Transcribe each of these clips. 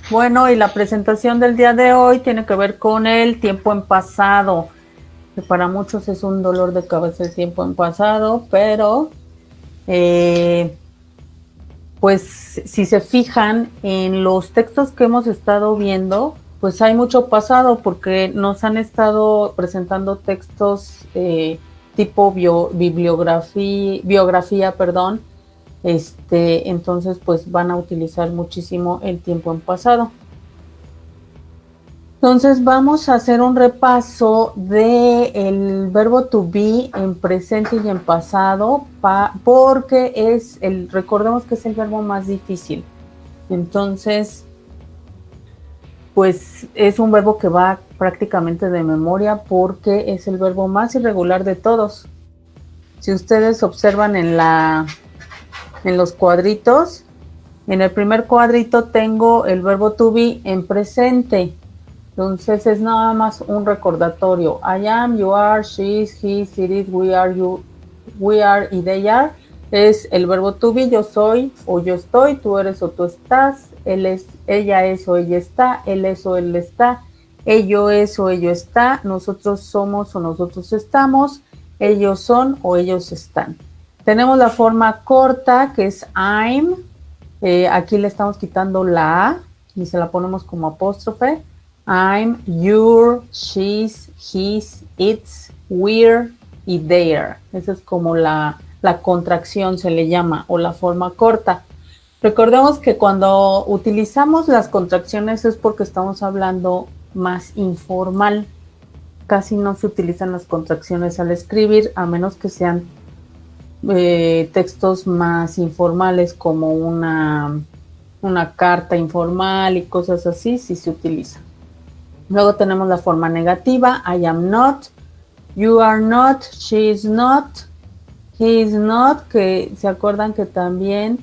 Bueno, y la presentación del día de hoy tiene que ver con el tiempo en pasado, que para muchos es un dolor de cabeza el tiempo en pasado, pero eh, pues si se fijan en los textos que hemos estado viendo, pues hay mucho pasado porque nos han estado presentando textos tipo biografía, perdón. Entonces pues van a utilizar muchísimo el tiempo en pasado. Entonces vamos a hacer un repaso de el verbo to be en presente y en pasado porque recordemos que es el verbo más difícil. Entonces, pues es un verbo que va prácticamente de memoria porque es el verbo más irregular de todos. Si ustedes observan en los cuadritos, en el primer cuadrito tengo el verbo to be en presente. Entonces es nada más un recordatorio. I am, you are, she is, he is, it is, we are, y they are. Es el verbo to be, yo soy o yo estoy, tú eres o tú estás, él es, ella es o ella está, él es o él está, ello es o ello está, nosotros somos o nosotros estamos, ellos son o ellos están. Tenemos la forma corta que es I'm. Aquí le estamos quitando la A y se la ponemos como apóstrofe. I'm, your, she's, his, its, we're y their. Esa es como la contracción se le llama o la forma corta. Recordemos que cuando utilizamos las contracciones es porque estamos hablando más informal. Casi no se utilizan las contracciones al escribir, a menos que sean textos más informales como una carta informal y cosas así, sí se utiliza. Luego tenemos la forma negativa, I am not, you are not, she is not, he is not, que se acuerdan que también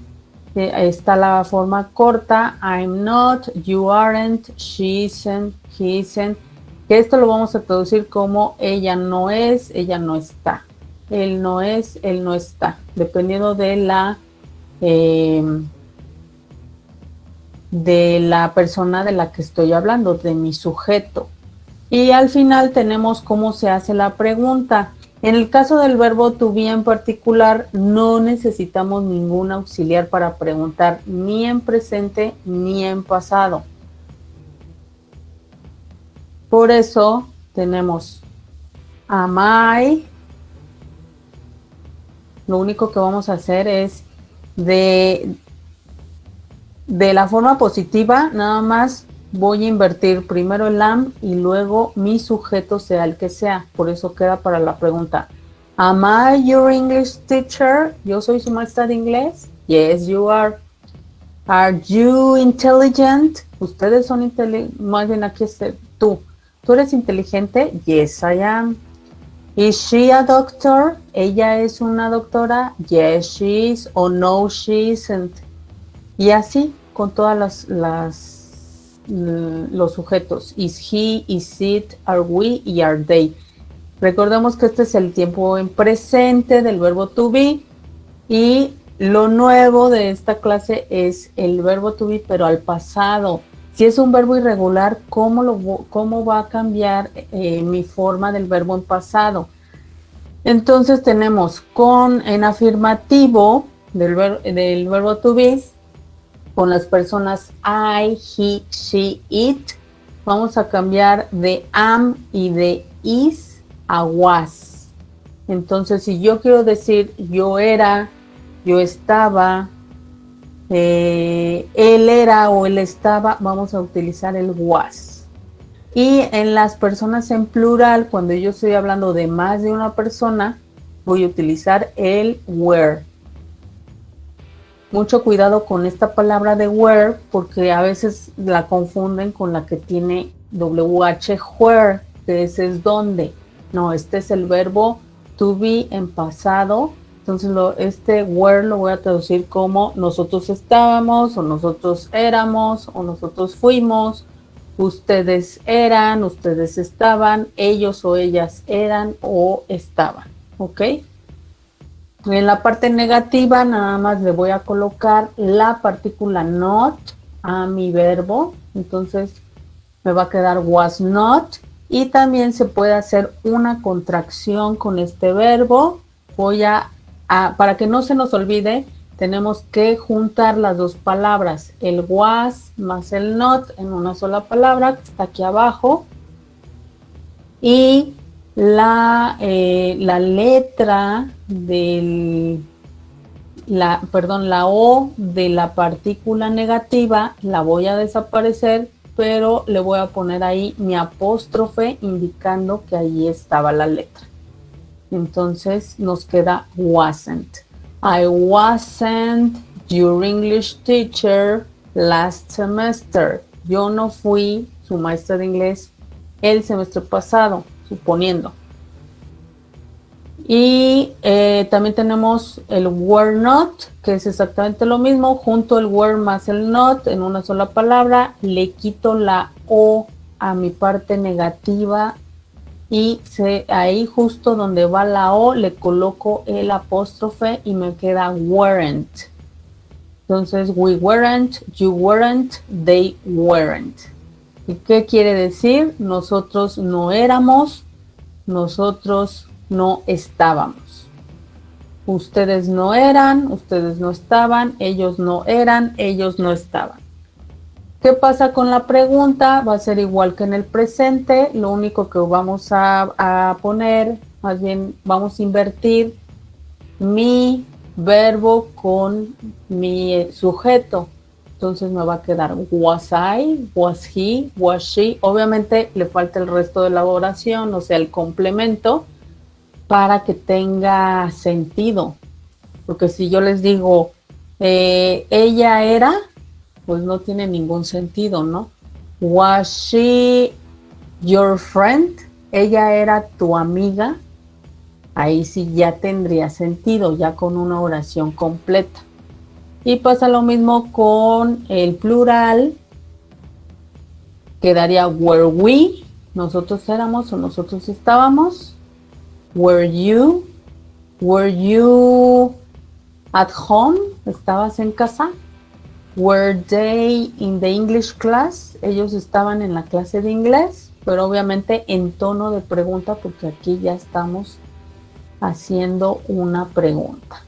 está la forma corta, I'm not, you aren't, she isn't, he isn't, que esto lo vamos a traducir como ella no es, ella no está. Él no es, él no está, dependiendo de la persona de la que estoy hablando, de mi sujeto. Y al final tenemos cómo se hace la pregunta. En el caso del verbo to be en particular, no necesitamos ningún auxiliar para preguntar ni en presente ni en pasado. Por eso tenemos am I. Lo único que vamos a hacer es de la forma positiva, nada más voy a invertir primero el am y luego mi sujeto sea el que sea. Por eso queda para la pregunta. Am I your English teacher? ¿Yo soy su maestra de inglés? Yes, you are. Are you intelligent? Ustedes son inteligentes. Más bien aquí es tú. ¿Tú eres inteligente? Yes, I am. Is she a doctor? ¿Ella es una doctora? Yes, she is. O no, she isn't. Y así con todas los sujetos. Is he, is it, are we y are they. Recordemos que este es el tiempo en presente del verbo to be. Y lo nuevo de esta clase es el verbo to be, pero al pasado. Si es un verbo irregular, ¿cómo va a cambiar mi forma del verbo en pasado? Entonces tenemos en afirmativo del verbo to be, con las personas I, he, she, it, vamos a cambiar de am y de is a was. Entonces, si yo quiero decir yo era, yo estaba, él era o él estaba, vamos a utilizar el was. Y en las personas en plural, cuando yo estoy hablando de más de una persona, voy a utilizar el were. Mucho cuidado con esta palabra de where, porque a veces la confunden con la que tiene WH, where, que ese es donde. No, este es el verbo to be en pasado. Entonces este where lo voy a traducir como nosotros estábamos, o nosotros éramos, o nosotros fuimos, ustedes eran, ustedes estaban, ellos o ellas eran o estaban. ¿Ok? En la parte negativa nada más le voy a colocar la partícula not a mi verbo. Entonces me va a quedar was not. Y también se puede hacer una contracción con este verbo. Para que no se nos olvide, tenemos que juntar las dos palabras, el was más el not en una sola palabra, que está aquí abajo. Y la letra la O de la partícula negativa la voy a desaparecer, pero le voy a poner ahí mi apóstrofe indicando que ahí estaba la letra. Entonces nos queda wasn't. I wasn't your English teacher last semester. Yo no fui su maestra de inglés el semestre pasado, suponiendo. Y también tenemos el were not, que es exactamente lo mismo. Junto el were más el not en una sola palabra. Le quito la O a mi parte negativa y ahí justo donde va la O le coloco el apóstrofe y me queda weren't. Entonces, we weren't, you weren't, they weren't. ¿Y qué quiere decir? Nosotros no éramos, nosotros no estábamos. Ustedes no eran, ustedes no estaban, ellos no eran, ellos no estaban. ¿Qué pasa con la pregunta? Va a ser igual que en el presente, lo único que vamos a poner, más bien vamos a invertir mi verbo con mi sujeto. Entonces me va a quedar was I, was he, was she. Obviamente le falta el resto de la oración, o sea, el complemento, para que tenga sentido. Porque si yo les digo, ella era, pues no tiene ningún sentido, ¿no? Was she your friend? Ella era tu amiga. Ahí sí ya tendría sentido, ya con una oración completa. Y pasa lo mismo con el plural. Quedaría were we, nosotros éramos o nosotros estábamos. Were you at home? ¿Estabas en casa? Were they in the English class? Ellos estaban en la clase de inglés, pero obviamente en tono de pregunta porque aquí ya estamos haciendo una pregunta.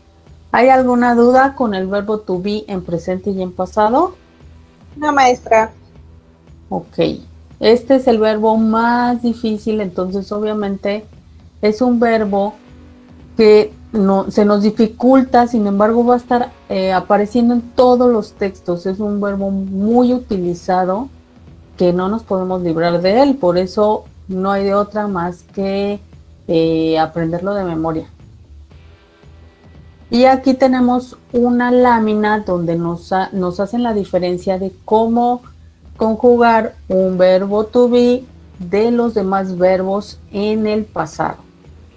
¿Hay alguna duda con el verbo to be en presente y en pasado? No, maestra. Ok. Este es el verbo más difícil, entonces obviamente es un verbo que se nos dificulta, sin embargo va a estar apareciendo en todos los textos. Es un verbo muy utilizado que no nos podemos librar de él, por eso no hay de otra más que aprenderlo de memoria. Y aquí tenemos una lámina donde nos hacen la diferencia de cómo conjugar un verbo to be de los demás verbos en el pasado.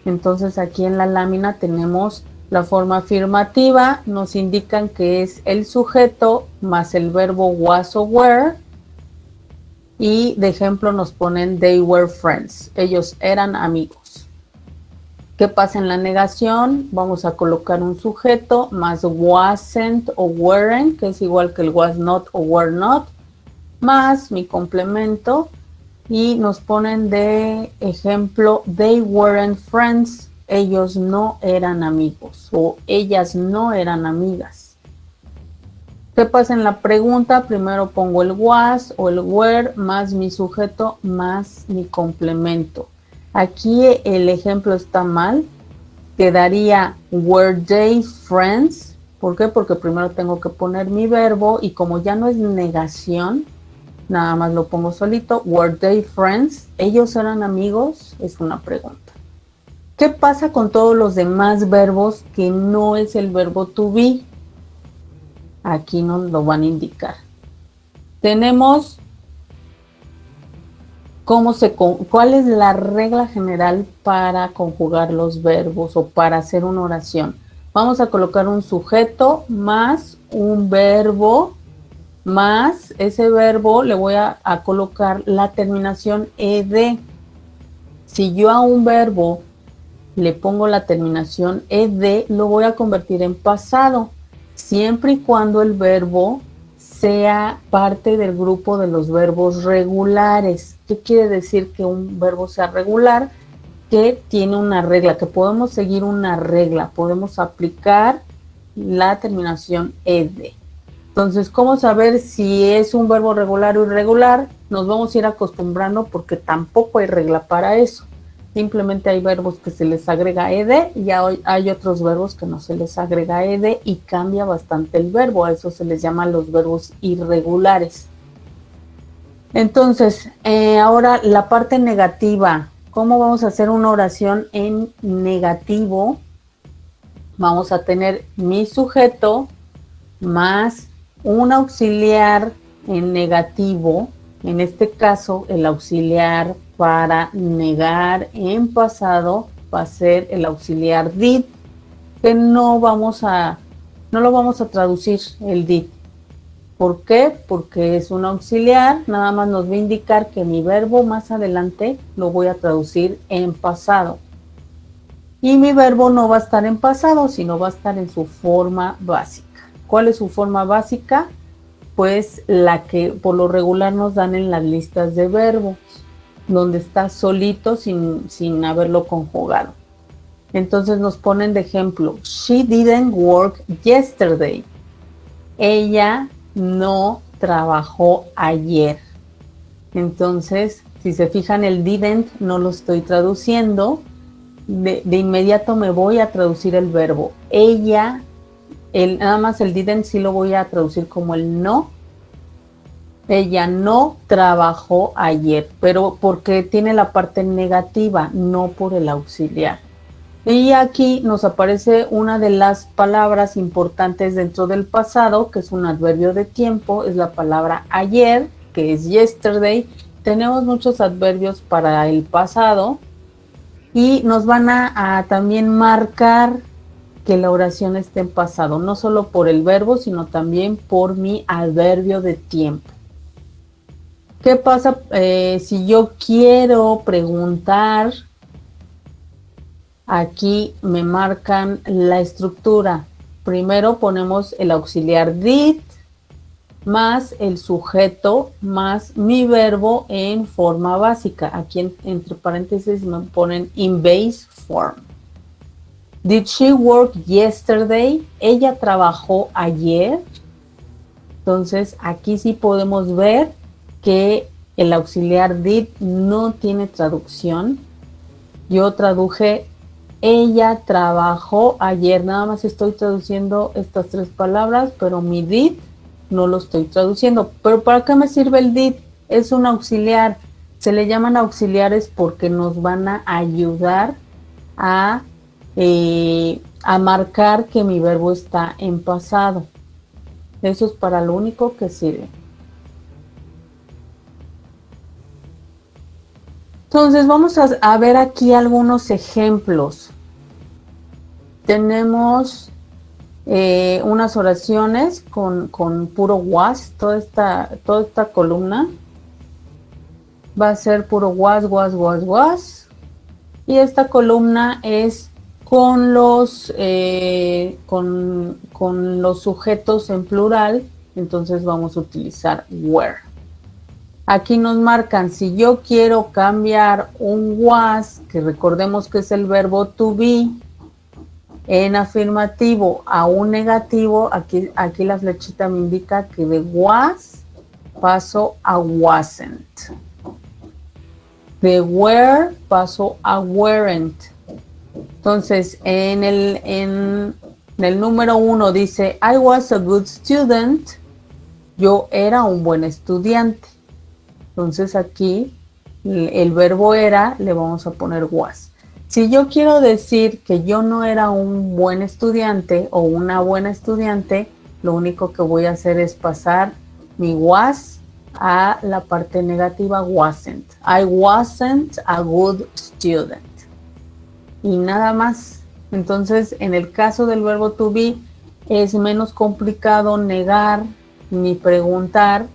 Entonces aquí en la lámina tenemos la forma afirmativa, nos indican que es el sujeto más el verbo was o were. Y de ejemplo nos ponen they were friends, ellos eran amigos. ¿Qué pasa en la negación? Vamos a colocar un sujeto más wasn't o weren't, que es igual que el was not o were not, más mi complemento, y nos ponen de ejemplo they weren't friends, ellos no eran amigos o ellas no eran amigas. ¿Qué pasa en la pregunta? Primero pongo el was o el were más mi sujeto más mi complemento. Aquí el ejemplo está mal, quedaría were they friends. ¿Por qué? Porque primero tengo que poner mi verbo y como ya no es negación, nada más lo pongo solito. Were they friends? ¿Ellos eran amigos? Es una pregunta. ¿Qué pasa con todos los demás verbos que no es el verbo to be? Aquí nos lo van a indicar. Tenemos cuál es la regla general para conjugar los verbos o para hacer una oración. Vamos a colocar un sujeto más un verbo más ese verbo le voy a colocar la terminación ed. Si yo a un verbo le pongo la terminación ed, lo voy a convertir en pasado, siempre y cuando el verbo sea parte del grupo de los verbos regulares. ¿Qué quiere decir que un verbo sea regular? Que tiene una regla, que podemos seguir una regla, podemos aplicar la terminación ed. Entonces, ¿cómo saber si es un verbo regular o irregular? Nos vamos a ir acostumbrando porque tampoco hay regla para eso. Simplemente hay verbos que se les agrega ed y hay otros verbos que no se les agrega ed y cambia bastante el verbo. A eso se les llama los verbos irregulares. Entonces, ahora la parte negativa. ¿Cómo vamos a hacer una oración en negativo? Vamos a tener mi sujeto más un auxiliar en negativo. En este caso, el auxiliar para negar en pasado va a ser el auxiliar did, que no lo vamos a traducir el did. ¿Por qué? Porque es un auxiliar, nada más nos va a indicar que mi verbo más adelante lo voy a traducir en pasado. Y mi verbo no va a estar en pasado, sino va a estar en su forma básica. ¿Cuál es su forma básica? Pues la que por lo regular nos dan en las listas de verbos, donde está solito sin haberlo conjugado. Entonces nos ponen de ejemplo, she didn't work yesterday. Ella no trabajó ayer. Entonces, si se fijan, el didn't no lo estoy traduciendo. De inmediato me voy a traducir el verbo. Ella, nada más el didn't sí lo voy a traducir como el no. Ella no trabajó ayer, pero porque tiene la parte negativa, no por el auxiliar. Y aquí nos aparece una de las palabras importantes dentro del pasado, que es un adverbio de tiempo, es la palabra ayer, que es yesterday. Tenemos muchos adverbios para el pasado y nos van a también marcar que la oración esté en pasado, no solo por el verbo, sino también por mi adverbio de tiempo. ¿Qué pasa si yo quiero preguntar? Aquí me marcan la estructura. Primero ponemos el auxiliar did más el sujeto más mi verbo en forma básica. Aquí entre paréntesis me ponen in base form. Did she work yesterday? Ella trabajó ayer. Entonces aquí sí podemos ver que el auxiliar did no tiene traducción. Yo traduje ella trabajó ayer, nada más estoy traduciendo estas tres palabras, pero mi did no lo estoy traduciendo. ¿Pero para qué me sirve el did? Es un auxiliar. Se le llaman auxiliares porque nos van a ayudar a marcar que mi verbo está en pasado. Eso es para lo único que sirve. Entonces vamos a ver aquí algunos ejemplos. Tenemos unas oraciones con puro was. Toda esta columna va a ser puro was. Y esta columna es con los sujetos en plural. Entonces vamos a utilizar were. Aquí nos marcan, si yo quiero cambiar un was, que recordemos que es el verbo to be, en afirmativo a un negativo, aquí la flechita me indica que de was paso a wasn't. De were paso a weren't. Entonces, en el número 1 dice, I was a good student. Yo era un buen estudiante. Entonces aquí el verbo era, le vamos a poner was. Si yo quiero decir que yo no era un buen estudiante o una buena estudiante, lo único que voy a hacer es pasar mi was a la parte negativa, wasn't. I wasn't a good student. Y nada más. Entonces, en el caso del verbo to be, es menos complicado negar ni preguntar.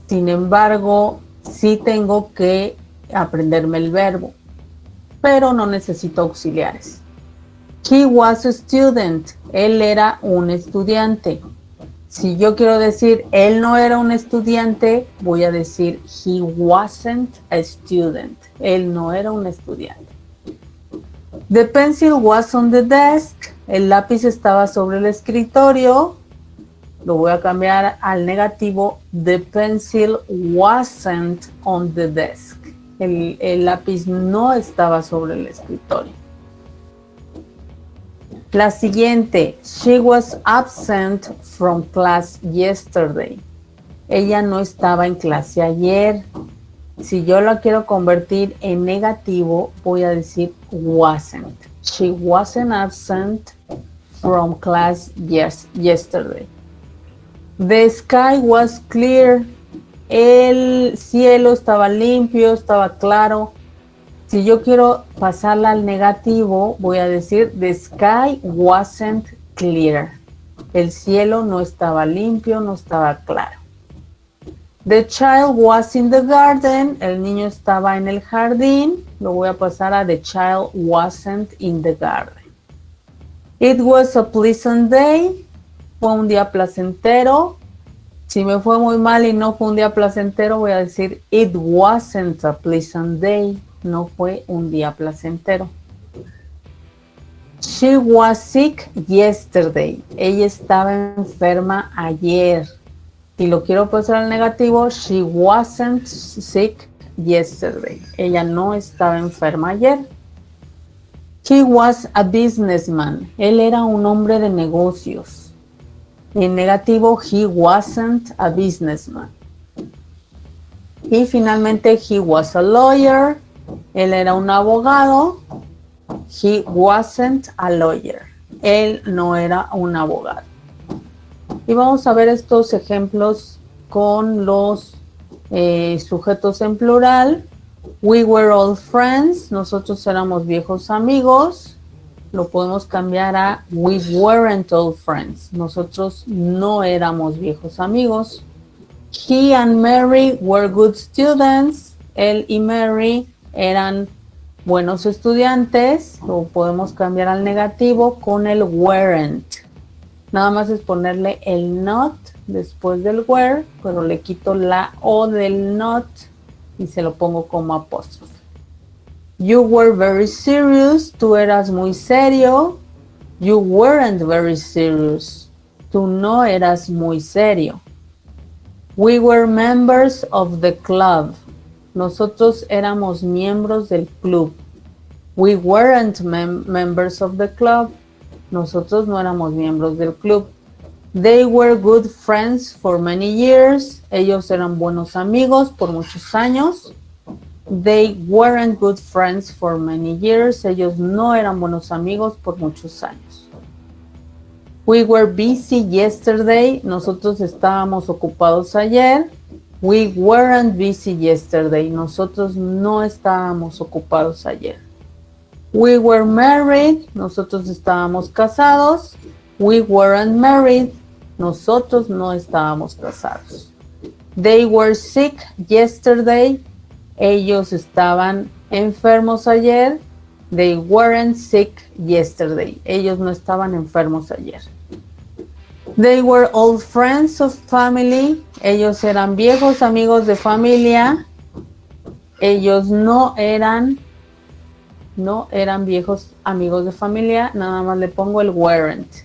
Sin embargo, sí tengo que aprenderme el verbo, pero no necesito auxiliares. He was a student. Él era un estudiante. Si yo quiero decir él no era un estudiante, voy a decir he wasn't a student. Él no era un estudiante. The pencil was on the desk. El lápiz estaba sobre el escritorio. Lo voy a cambiar al negativo. The pencil wasn't on the desk. El lápiz no estaba sobre el escritorio. La siguiente. She was absent from class yesterday. Ella no estaba en clase ayer. Si yo la quiero convertir en negativo, voy a decir wasn't. She wasn't absent from class yesterday. The sky was clear. El cielo estaba limpio, estaba claro. Si yo quiero pasarla al negativo, voy a decir the sky wasn't clear. El cielo no estaba limpio, no estaba claro. The child was in the garden. El niño estaba en el jardín. Lo voy a pasar a the child wasn't in the garden. It was a pleasant day. Fue un día placentero. Si me fue muy mal y no fue un día placentero, voy a decir it wasn't a pleasant day. No fue un día placentero. She was sick yesterday. Ella estaba enferma ayer. Si lo quiero pasar al negativo, she wasn't sick yesterday. Ella no estaba enferma ayer. He was a businessman. Él era un hombre de negocios. En negativo, he wasn't a businessman. Y finalmente, he was a lawyer. Él era un abogado. He wasn't a lawyer. Él no era un abogado. Y vamos a ver estos ejemplos con los sujetos en plural. We were old friends. Nosotros éramos viejos amigos. Lo podemos cambiar a we weren't old friends. Nosotros no éramos viejos amigos. He and Mary were good students. Él y Mary eran buenos estudiantes. Lo podemos cambiar al negativo con el weren't. Nada más es ponerle el not después del were, pero le quito la o del not y se lo pongo como apóstrofe. You were very serious. Tú eras muy serio. You weren't very serious. Tú no eras muy serio. We were members of the club. Nosotros éramos miembros del club. We weren't members of the club. Nosotros no éramos miembros del club. They were good friends for many years. Ellos eran buenos amigos por muchos años. They weren't good friends for many years. Ellos no eran buenos amigos por muchos años. We were busy yesterday. Nosotros estábamos ocupados ayer. We weren't busy yesterday. Nosotros no estábamos ocupados ayer. We were married. Nosotros estábamos casados. We weren't married. Nosotros no estábamos casados. They were sick yesterday. Ellos estaban enfermos ayer. They weren't sick yesterday. Ellos no estaban enfermos ayer. They were old friends of family. Ellos eran viejos amigos de familia. Ellos no eran viejos amigos de familia. Nada más le pongo el weren't.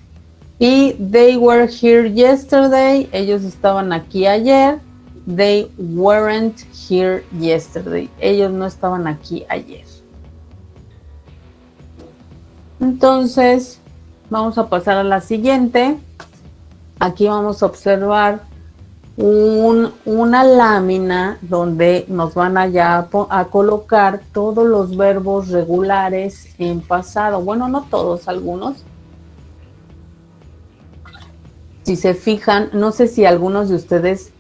Y they were here yesterday. Ellos estaban aquí ayer. They weren't here yesterday. Ellos no estaban aquí ayer. Entonces, vamos a pasar a la siguiente. Aquí vamos a observar una lámina donde nos van a colocar todos los verbos regulares en pasado. Bueno, no todos, algunos. Si se fijan, no sé si algunos de ustedes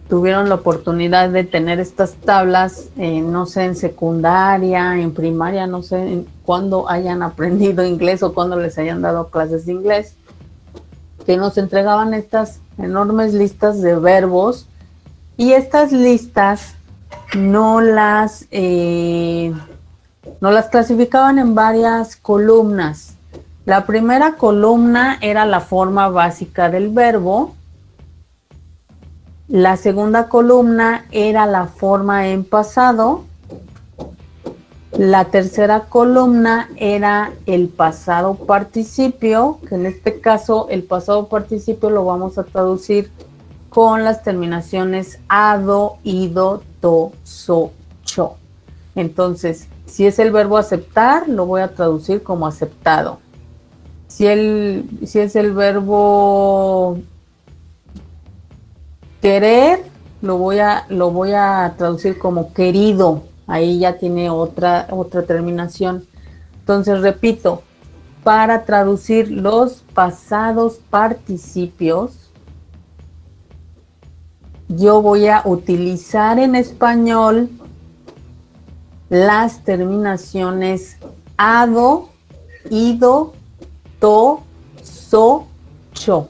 tuvieron la oportunidad de tener estas tablas, no sé, en secundaria, en primaria, no sé cuándo hayan aprendido inglés o cuándo les hayan dado clases de inglés, que nos entregaban estas enormes listas de verbos, y estas listas no las clasificaban en varias columnas. La primera columna era la forma básica del verbo. La segunda columna era la forma en pasado. La tercera columna era el pasado participio, que en este caso el pasado participio lo vamos a traducir con las terminaciones ado, ido, to, so, cho. Entonces, si es el verbo aceptar, lo voy a traducir como aceptado. Si es el verbo querer, lo voy a traducir como querido. Ahí ya tiene otra terminación. Entonces, repito, para traducir los pasados participios, yo voy a utilizar en español las terminaciones ado, ido, to, so, cho.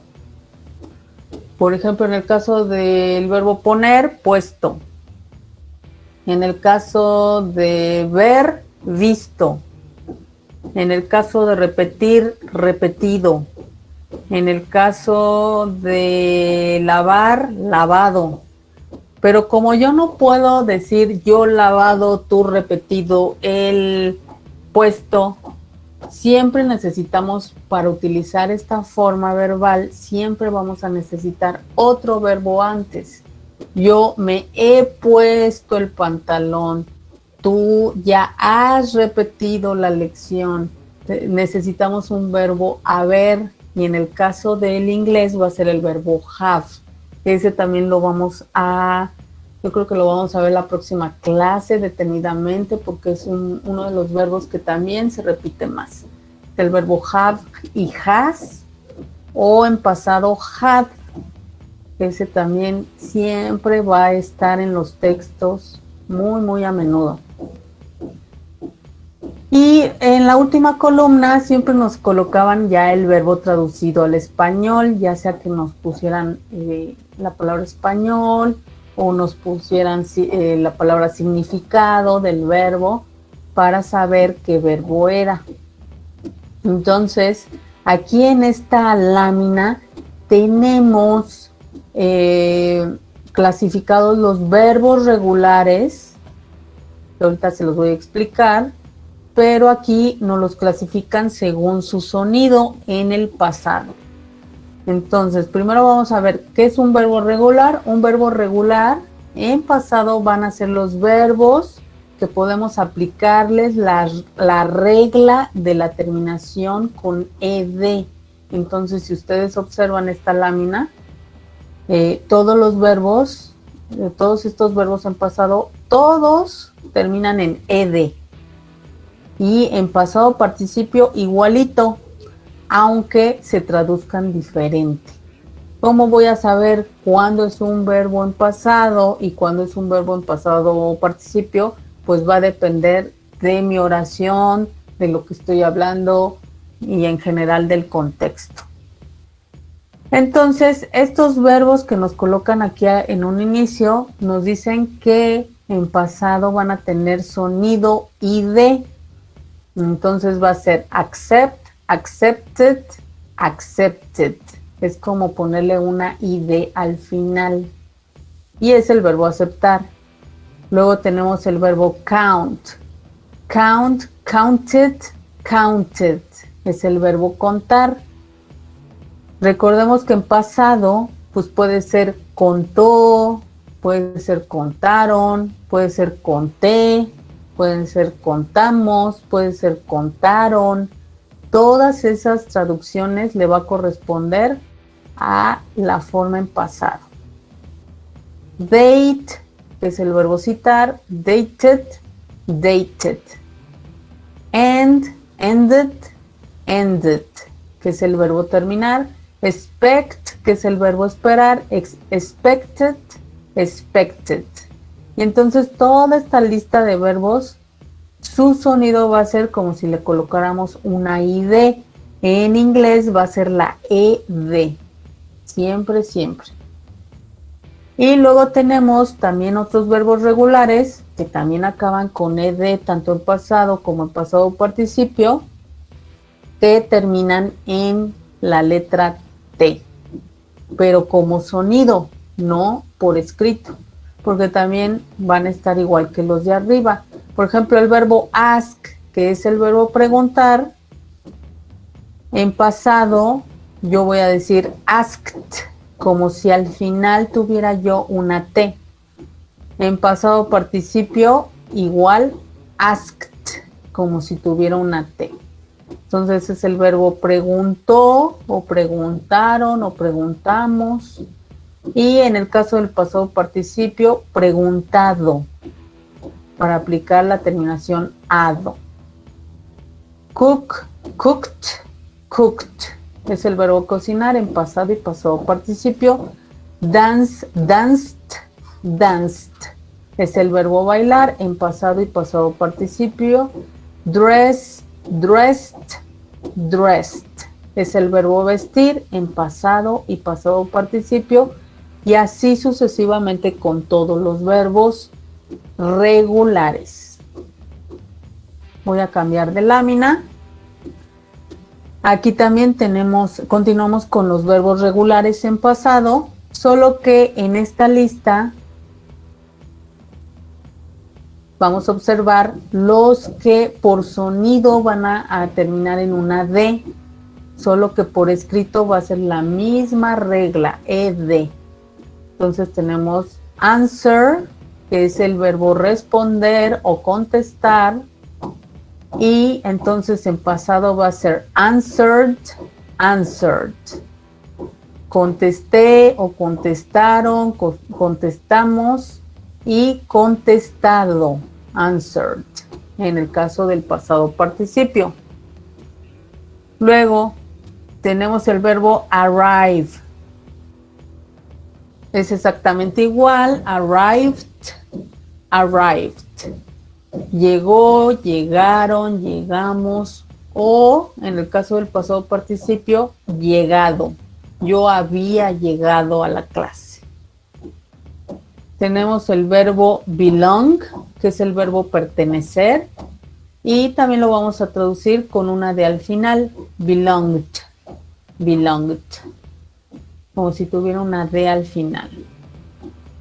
Por ejemplo, en el caso del verbo poner, puesto. En el caso de ver, visto. En el caso de repetir, repetido. En el caso de lavar, lavado. Pero como yo no puedo decir yo lavado, tú repetido, él puesto, siempre necesitamos, para utilizar esta forma verbal, siempre vamos a necesitar otro verbo antes. Yo me he puesto el pantalón, tú ya has repetido la lección. Necesitamos un verbo haber, y en el caso del inglés va a ser el verbo have. Ese también yo creo que lo vamos a ver la próxima clase detenidamente, porque es uno de los verbos que también se repite más. El verbo have y has, o en pasado had. Ese también siempre va a estar en los textos muy, muy a menudo. Y en la última columna siempre nos colocaban ya el verbo traducido al español, ya sea que nos pusieran la palabra español o nos pusieran la palabra significado del verbo para saber qué verbo era. Entonces, aquí en esta lámina tenemos clasificados los verbos regulares, que ahorita se los voy a explicar, pero aquí nos los clasifican según su sonido en el pasado. Entonces, primero vamos a ver qué es un verbo regular. Un verbo regular en pasado van a ser los verbos que podemos aplicarles la regla de la terminación con ed. Entonces, si ustedes observan esta lámina, todos estos verbos en pasado, todos terminan en ed. Y en pasado participio igualito, aunque se traduzcan diferente. ¿Cómo voy a saber cuándo es un verbo en pasado y cuándo es un verbo en pasado participio? Pues va a depender de mi oración, de lo que estoy hablando y en general del contexto. Entonces, estos verbos que nos colocan aquí en un inicio nos dicen que en pasado van a tener sonido id. Entonces va a ser accept, accepted, accepted. Es como ponerle una id al final. Y es el verbo aceptar. Luego tenemos el verbo count. Count, counted, counted. Es el verbo contar. Recordemos que en pasado, pues puede ser contó, puede ser contaron, puede ser conté, pueden ser contamos, puede ser contaron. Todas esas traducciones le va a corresponder a la forma en pasado. Date, que es el verbo citar, dated, dated. End, ended, ended, que es el verbo terminar. Expect, que es el verbo esperar. Expected, expected. Y entonces toda esta lista de verbos, su sonido va a ser como si le colocáramos una id. En inglés va a ser la ed. Siempre, siempre. Y luego tenemos también otros verbos regulares que también acaban con ed, tanto en pasado como en pasado participio, que terminan en la letra T, pero como sonido, no por escrito, porque también van a estar igual que los de arriba. Por ejemplo, el verbo ask, que es el verbo preguntar, en pasado yo voy a decir asked, como si al final tuviera yo una T. En pasado participio, igual asked, como si tuviera una T. Entonces es el verbo preguntó, o preguntaron, o preguntamos. Y en el caso del pasado participio, preguntado, para aplicar la terminación ado. Cook, cooked, cooked. Es el verbo cocinar en pasado y pasado participio. Dance, danced, danced. Es el verbo bailar en pasado y pasado participio. Dress, dressed, dressed. Es el verbo vestir en pasado y pasado participio. Y así sucesivamente con todos los verbos regulares. Voy a cambiar de lámina. Aquí también continuamos con los verbos regulares en pasado, solo que en esta lista vamos a observar los que por sonido van a terminar en una D, solo que por escrito va a ser la misma regla, ED. Entonces tenemos answer, que es el verbo responder o contestar, y entonces en pasado va a ser answered, answered. Contesté o contestaron, contestamos, y contestado, answered, en el caso del pasado participio. Luego tenemos el verbo arrive. Es exactamente igual, arrived, arrived. Llegó, llegaron, llegamos, o en el caso del pasado participio, llegado. Yo había llegado a la clase. Tenemos el verbo belong, que es el verbo pertenecer, y también lo vamos a traducir con una D al final, belonged, belonged, como si tuviera una D al final.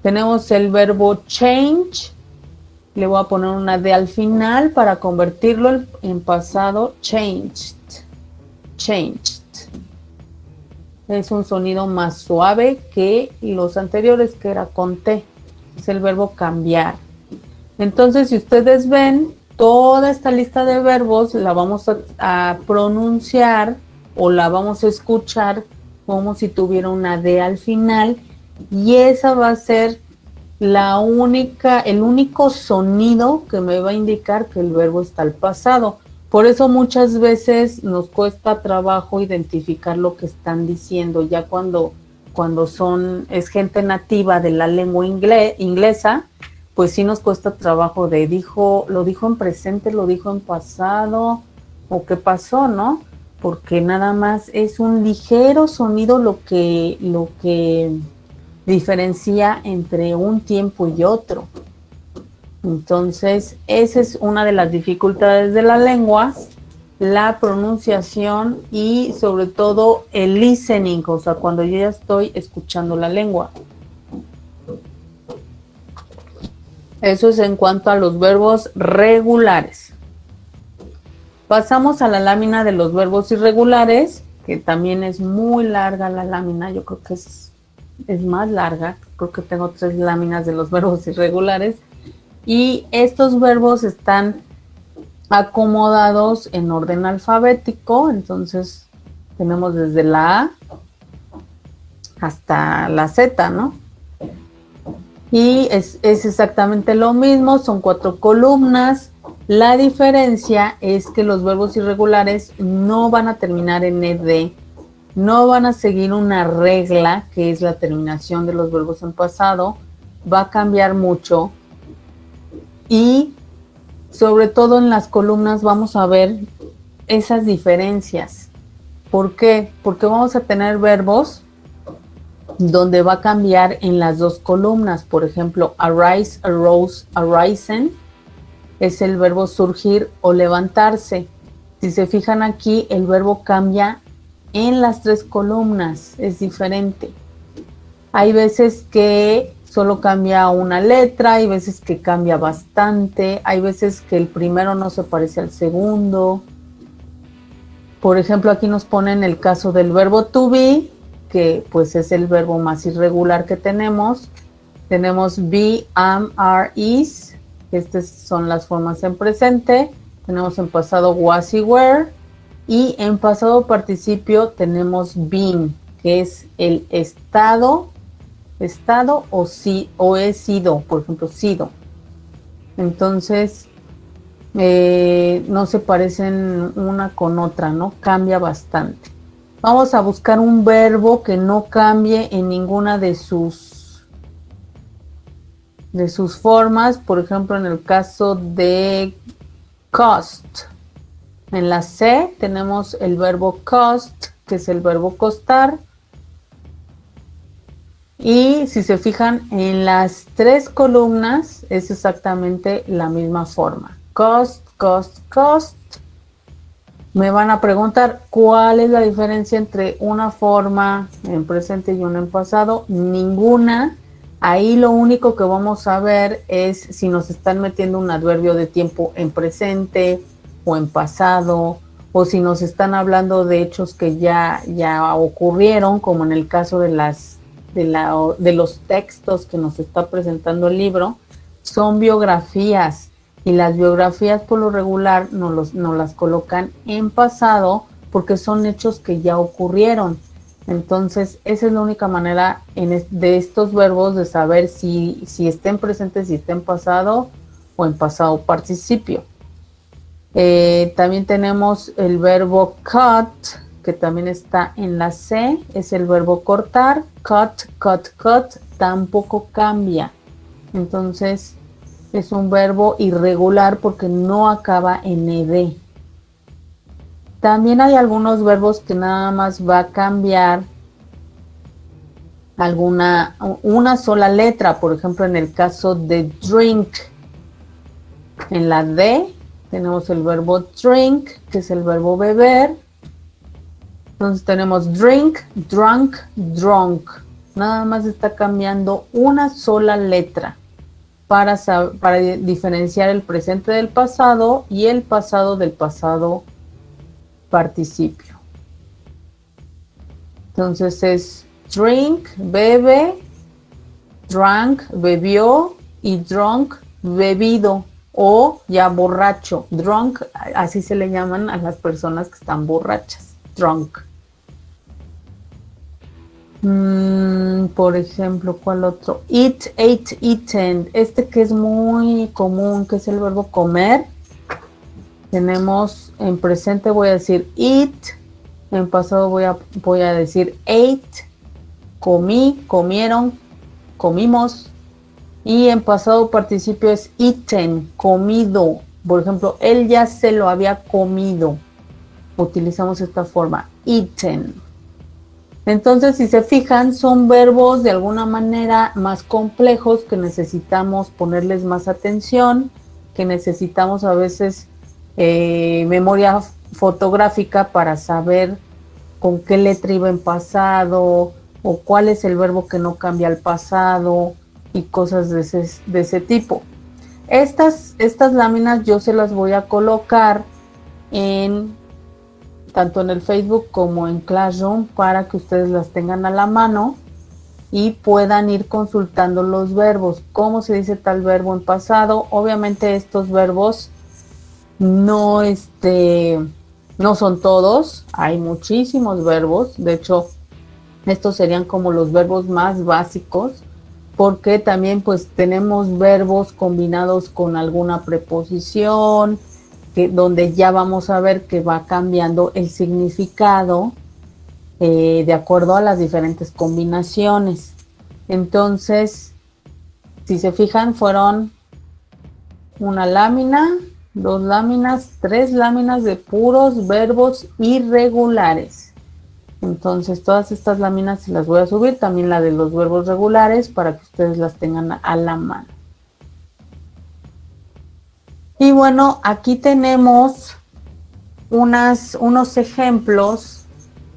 Tenemos el verbo change. Le voy a poner una D al final para convertirlo en pasado, changed, changed. Es un sonido más suave que los anteriores, que era con T. Es el verbo cambiar. Entonces, si ustedes ven, toda esta lista de verbos la vamos a pronunciar o la vamos a escuchar como si tuviera una D al final, y esa va a ser el único sonido que me va a indicar que el verbo está al pasado. Por eso muchas veces nos cuesta trabajo identificar lo que están diciendo, ya cuando es gente nativa de la lengua inglesa, pues sí nos cuesta trabajo lo dijo en presente, lo dijo en pasado, o qué pasó, ¿no? Porque nada más es un ligero sonido lo que diferencia entre un tiempo y otro. Entonces, esa es una de las dificultades de la lengua, la pronunciación y sobre todo el listening, o sea, cuando yo ya estoy escuchando la lengua. Eso es en cuanto a los verbos regulares. Pasamos a la lámina de los verbos irregulares, que también es muy larga la lámina, yo creo que es más larga, creo que tengo 3 láminas de los verbos irregulares, y estos verbos están acomodados en orden alfabético. Entonces tenemos desde la A hasta la Z, ¿no? Y es exactamente lo mismo, son 4 columnas. La diferencia es que los verbos irregulares no van a terminar en ed, no van a seguir una regla, que es la terminación de los verbos en pasado, va a cambiar mucho, y sobre todo en las columnas vamos a ver esas diferencias. ¿Por qué? Porque vamos a tener verbos donde va a cambiar en las 2 columnas. Por ejemplo, arise, arose, arisen es el verbo surgir o levantarse. Si se fijan aquí, el verbo cambia en las 3 columnas, es diferente. Hay veces que solo cambia una letra, hay veces que cambia bastante, hay veces que el primero no se parece al segundo. Por ejemplo, aquí nos ponen el caso del verbo to be, que pues es el verbo más irregular que tenemos. Tenemos be, am, are, is. Estas son las formas en presente. Tenemos en pasado was y were. Y en pasado participio tenemos been, que es el estado o he sido, por ejemplo, sido. Entonces, no se parecen una con otra, ¿no? Cambia bastante. Vamos a buscar un verbo que no cambie en ninguna de sus formas. Por ejemplo, en el caso de cost. En la C tenemos el verbo cost, que es el verbo costar. Y si se fijan, en las 3 columnas es exactamente la misma forma. Cost, cost, cost. Me van a preguntar cuál es la diferencia entre una forma en presente y una en pasado. Ninguna. Ahí lo único que vamos a ver es si nos están metiendo un adverbio de tiempo en presente o en pasado, o si nos están hablando de hechos que ya ocurrieron, como en el caso de los textos que nos está presentando el libro. Son biografías, y las biografías por lo regular nos las colocan en pasado porque son hechos que ya ocurrieron. Entonces, esa es la única manera de estos verbos de saber si está en presente, si está en pasado o en pasado participio. También tenemos el verbo cut, que también está en la C, es el verbo cortar. Cut, cut, cut, tampoco cambia. Entonces, es un verbo irregular porque no acaba en ed. También hay algunos verbos que nada más va a cambiar una sola letra. Por ejemplo, en el caso de drink, en la D tenemos el verbo drink, que es el verbo beber. Entonces tenemos drink, drunk, drunk. Nada más está cambiando una sola letra para diferenciar el presente del pasado y el pasado del pasado participio. Entonces es drink, bebe, drank, bebió, y drunk, bebido o ya borracho. Drunk, así se le llaman a las personas que están borrachas. Drunk. Por ejemplo, ¿cuál otro? Eat, ate, eaten. Este que es muy común, que es el verbo comer. Tenemos en presente voy a decir eat, en pasado voy a decir ate, comí, comieron, comimos, y en pasado participio es eaten, comido. Por ejemplo, él ya se lo había comido. Utilizamos esta forma, eaten. Entonces, si se fijan, son verbos de alguna manera más complejos que necesitamos ponerles más atención, que necesitamos a veces memoria fotográfica para saber con qué letra iba en pasado o cuál es el verbo que no cambia al pasado y cosas de ese tipo. Estas láminas yo se las voy a colocar tanto en el Facebook como en Classroom para que ustedes las tengan a la mano y puedan ir consultando los verbos, cómo se dice tal verbo en pasado. Obviamente estos verbos no son todos, hay muchísimos verbos. De hecho, estos serían como los verbos más básicos, porque también pues tenemos verbos combinados con alguna preposición, donde ya vamos a ver que va cambiando el significado de acuerdo a las diferentes combinaciones. Entonces, si se fijan, fueron una lámina, 2 láminas, 3 láminas de puros verbos irregulares. Entonces, todas estas láminas se las voy a subir, también la de los verbos regulares, para que ustedes las tengan a la mano. Y bueno, aquí tenemos unos ejemplos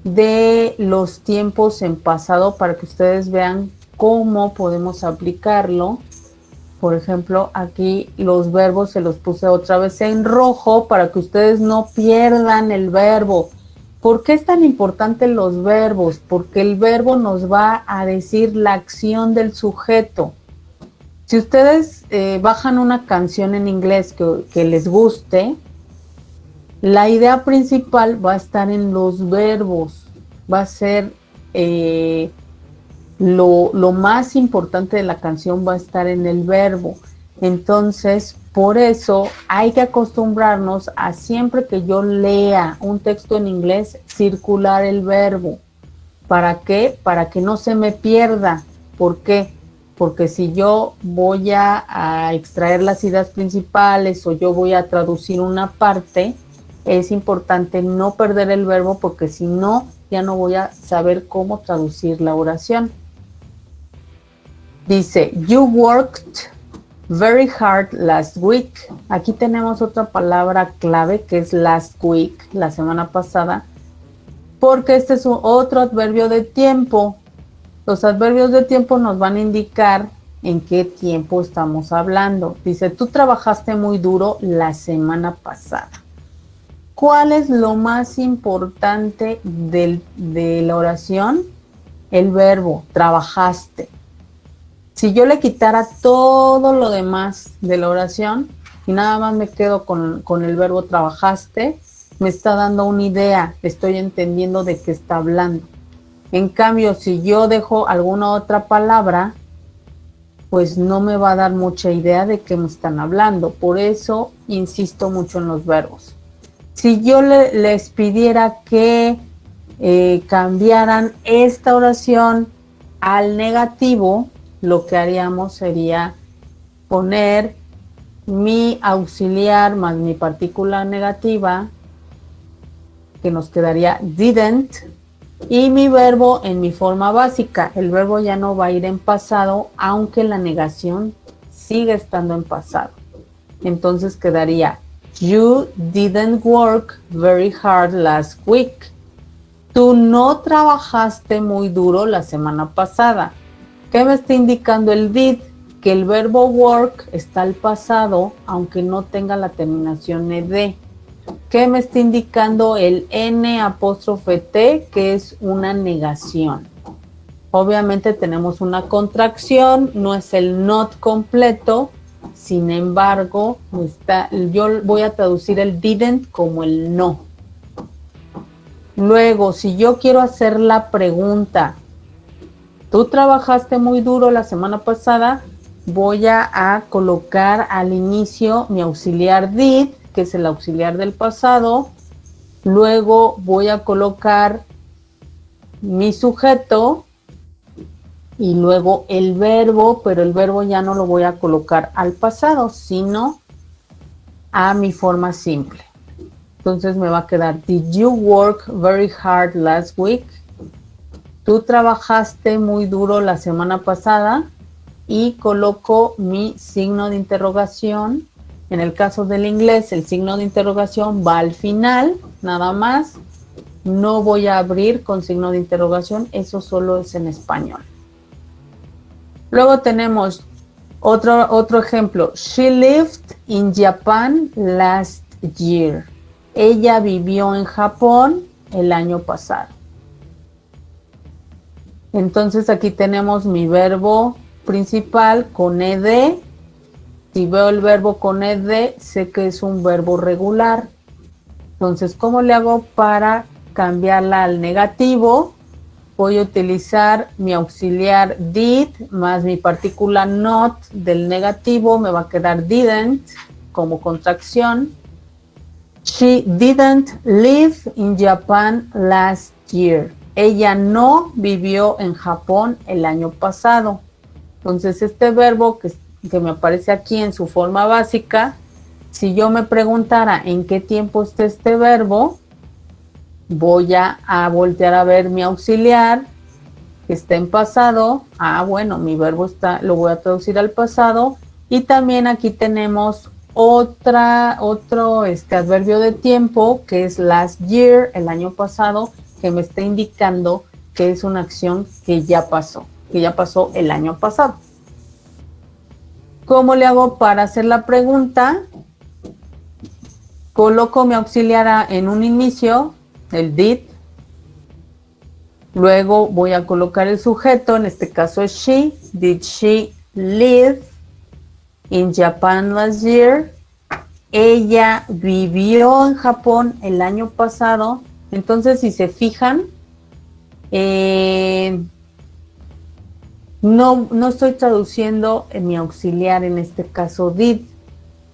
de los tiempos en pasado para que ustedes vean cómo podemos aplicarlo. Por ejemplo, aquí los verbos se los puse otra vez en rojo para que ustedes no pierdan el verbo. ¿Por qué es tan importante los verbos? Porque el verbo nos va a decir la acción del sujeto. Si ustedes bajan una canción en inglés que les guste, la idea principal va a estar en los verbos. Va a ser lo más importante de la canción va a estar en el verbo. Entonces, por eso hay que acostumbrarnos a siempre que yo lea un texto en inglés, circular el verbo. ¿Para qué? Para que no se me pierda. ¿Por qué? Porque si yo voy a extraer las ideas principales o yo voy a traducir una parte, es importante no perder el verbo porque si no, ya no voy a saber cómo traducir la oración. Dice, you worked very hard last week. Aquí tenemos otra palabra clave que es last week, la semana pasada, porque este es otro adverbio de tiempo. Los adverbios de tiempo nos van a indicar en qué tiempo estamos hablando. Dice, tú trabajaste muy duro la semana pasada. ¿Cuál es lo más importante de la oración? El verbo, trabajaste. Si yo le quitara todo lo demás de la oración y nada más me quedo con el verbo trabajaste, me está dando una idea, estoy entendiendo de qué está hablando. En cambio, si yo dejo alguna otra palabra, pues no me va a dar mucha idea de qué me están hablando. Por eso insisto mucho en los verbos. Si yo les pidiera que cambiaran esta oración al negativo, lo que haríamos sería poner mi auxiliar más mi partícula negativa, que nos quedaría didn't, y mi verbo en mi forma básica. El verbo ya no va a ir en pasado, aunque la negación sigue estando en pasado. Entonces quedaría, you didn't work very hard last week. Tú no trabajaste muy duro la semana pasada. ¿Qué me está indicando el did? Que el verbo work está al pasado, aunque no tenga la terminación ed. ¿Qué me está indicando el n''t? Que es una negación. Obviamente tenemos una contracción, no es el not completo. Sin embargo, yo voy a traducir el didn't como el no. Luego, si yo quiero hacer la pregunta, tú trabajaste muy duro la semana pasada, voy a colocar al inicio mi auxiliar did, que es el auxiliar del pasado. Luego voy a colocar mi sujeto y luego el verbo, pero el verbo ya no lo voy a colocar al pasado, sino a mi forma simple. Entonces me va a quedar, did you work very hard last week? Tú trabajaste muy duro la semana pasada, y coloco mi signo de interrogación. En el caso del inglés, el signo de interrogación va al final, nada más. No voy a abrir con signo de interrogación, eso solo es en español. Luego tenemos otro ejemplo. She lived in Japan last year. Ella vivió en Japón el año pasado. Entonces aquí tenemos mi verbo principal con ed. Si veo el verbo con ed, sé que es un verbo regular. Entonces, ¿cómo le hago para cambiarla al negativo? Voy a utilizar mi auxiliar did más mi partícula not del negativo. Me va a quedar didn't como contracción. She didn't live in Japan last year. Ella no vivió en Japón el año pasado. Entonces, este verbo que me aparece aquí en su forma básica, si yo me preguntara en qué tiempo está este verbo, voy a voltear a ver mi auxiliar, que está en pasado. Bueno, mi verbo lo voy a traducir al pasado. Y también aquí tenemos otro adverbio de tiempo, que es last year, el año pasado, que me está indicando que es una acción que ya pasó. que ya pasó el año pasado. ¿Cómo le hago para hacer la pregunta? Coloco mi auxiliar en un inicio, el did. Luego voy a colocar el sujeto, en este caso es she. Did she live in Japan last year? Ella vivió en Japón el año pasado. Entonces, si se fijan, no estoy traduciendo en mi auxiliar, en este caso did.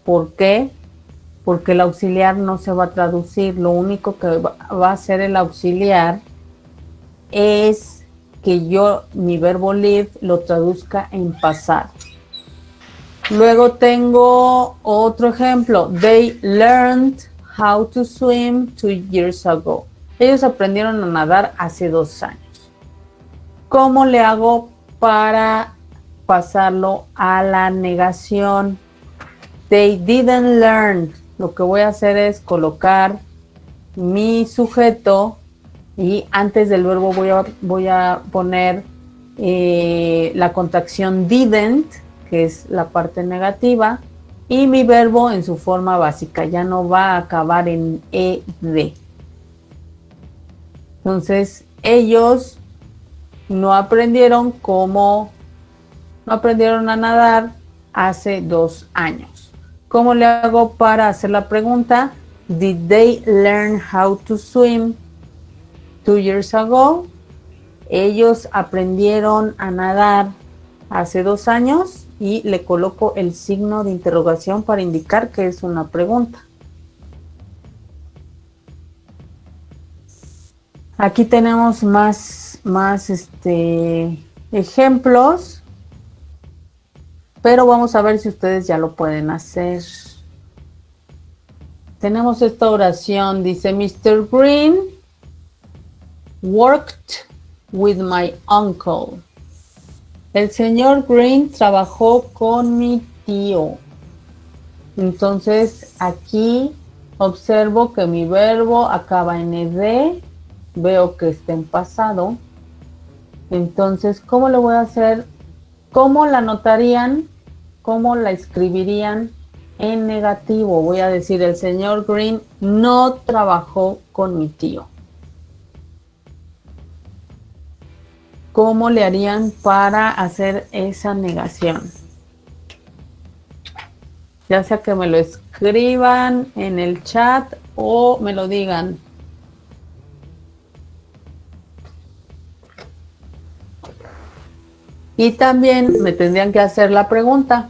¿Por qué? Porque el auxiliar no se va a traducir. Lo único que va a hacer el auxiliar es que mi verbo live lo traduzca en pasado. Luego tengo otro ejemplo. They learned how to swim 2 years ago. Ellos aprendieron a nadar hace 2 años. ¿Cómo le hago para pasarlo a la negación? They didn't learn. Lo que voy a hacer es colocar mi sujeto y antes del verbo voy a poner la contracción didn't, que es la parte negativa, y mi verbo en su forma básica, ya no va a acabar en ed. Entonces, ellos no aprendieron a nadar hace 2 años. ¿Cómo le hago para hacer la pregunta? Did they learn how to swim 2 years ago? Ellos aprendieron a nadar hace 2 años y le coloco el signo de interrogación para indicar que es una pregunta. Aquí tenemos más ejemplos, pero vamos a ver si ustedes ya lo pueden hacer. Tenemos esta oración, dice Mr. Green worked with my uncle. El señor Green trabajó con mi tío. Entonces aquí observo que mi verbo acaba en ed, veo que está en pasado. Entonces, ¿cómo lo voy a hacer? ¿Cómo la anotarían? ¿Cómo la escribirían en negativo? Voy a decir, el señor Green no trabajó con mi tío. ¿Cómo le harían para hacer esa negación? Ya sea que me lo escriban en el chat o me lo digan. Y también me tendrían que hacer la pregunta.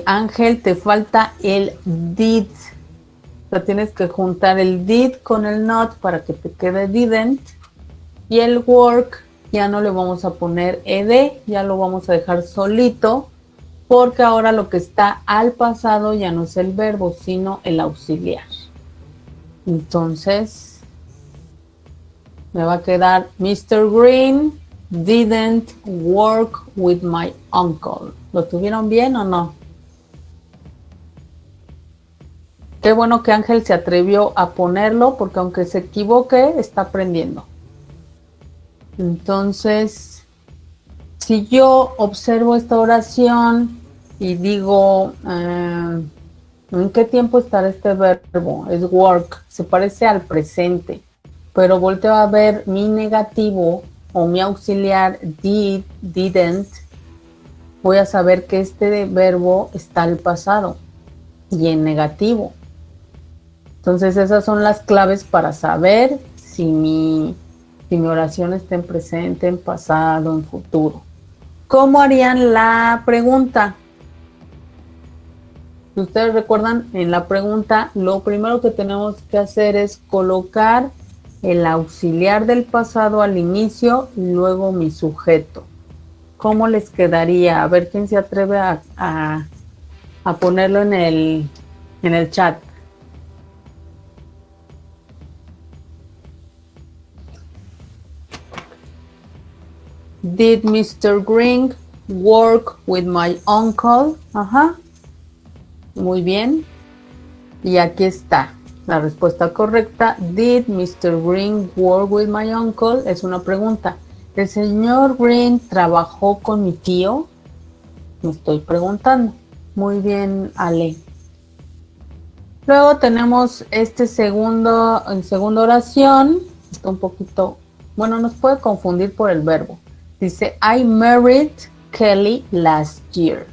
Ángel, te falta el did. O sea, tienes que juntar el did con el not para que te quede didn't. Y el work ya no le vamos a poner ed, ya lo vamos a dejar solito, porque ahora lo que está al pasado ya no es el verbo, sino el auxiliar. Entonces, me va a quedar Mr. Green didn't work with my uncle. ¿Lo tuvieron bien o no? Qué bueno que Ángel se atrevió a ponerlo, porque aunque se equivoque, está aprendiendo. Entonces, si yo observo esta oración y digo, ¿en qué tiempo estará este verbo? Es work, se parece al presente, pero volteo a ver mi negativo o mi auxiliar did, didn't, voy a saber que este verbo está al pasado y en negativo. Entonces esas son las claves para saber si mi oración está en presente, en pasado, en futuro. ¿Cómo harían la pregunta? Si ustedes recuerdan, en la pregunta lo primero que tenemos que hacer es colocar el auxiliar del pasado al inicio y luego mi sujeto. ¿Cómo les quedaría? A ver quién se atreve a ponerlo en el chat. Did Mr. Green work with my uncle? Ajá. Muy bien. Y aquí está. La respuesta correcta, did Mr. Green work with my uncle? Es una pregunta. ¿El señor Green trabajó con mi tío? Me estoy preguntando. Muy bien, Ale. Luego tenemos en segunda oración. Está un poquito, bueno, nos puede confundir por el verbo. Dice, I married Kelly last year.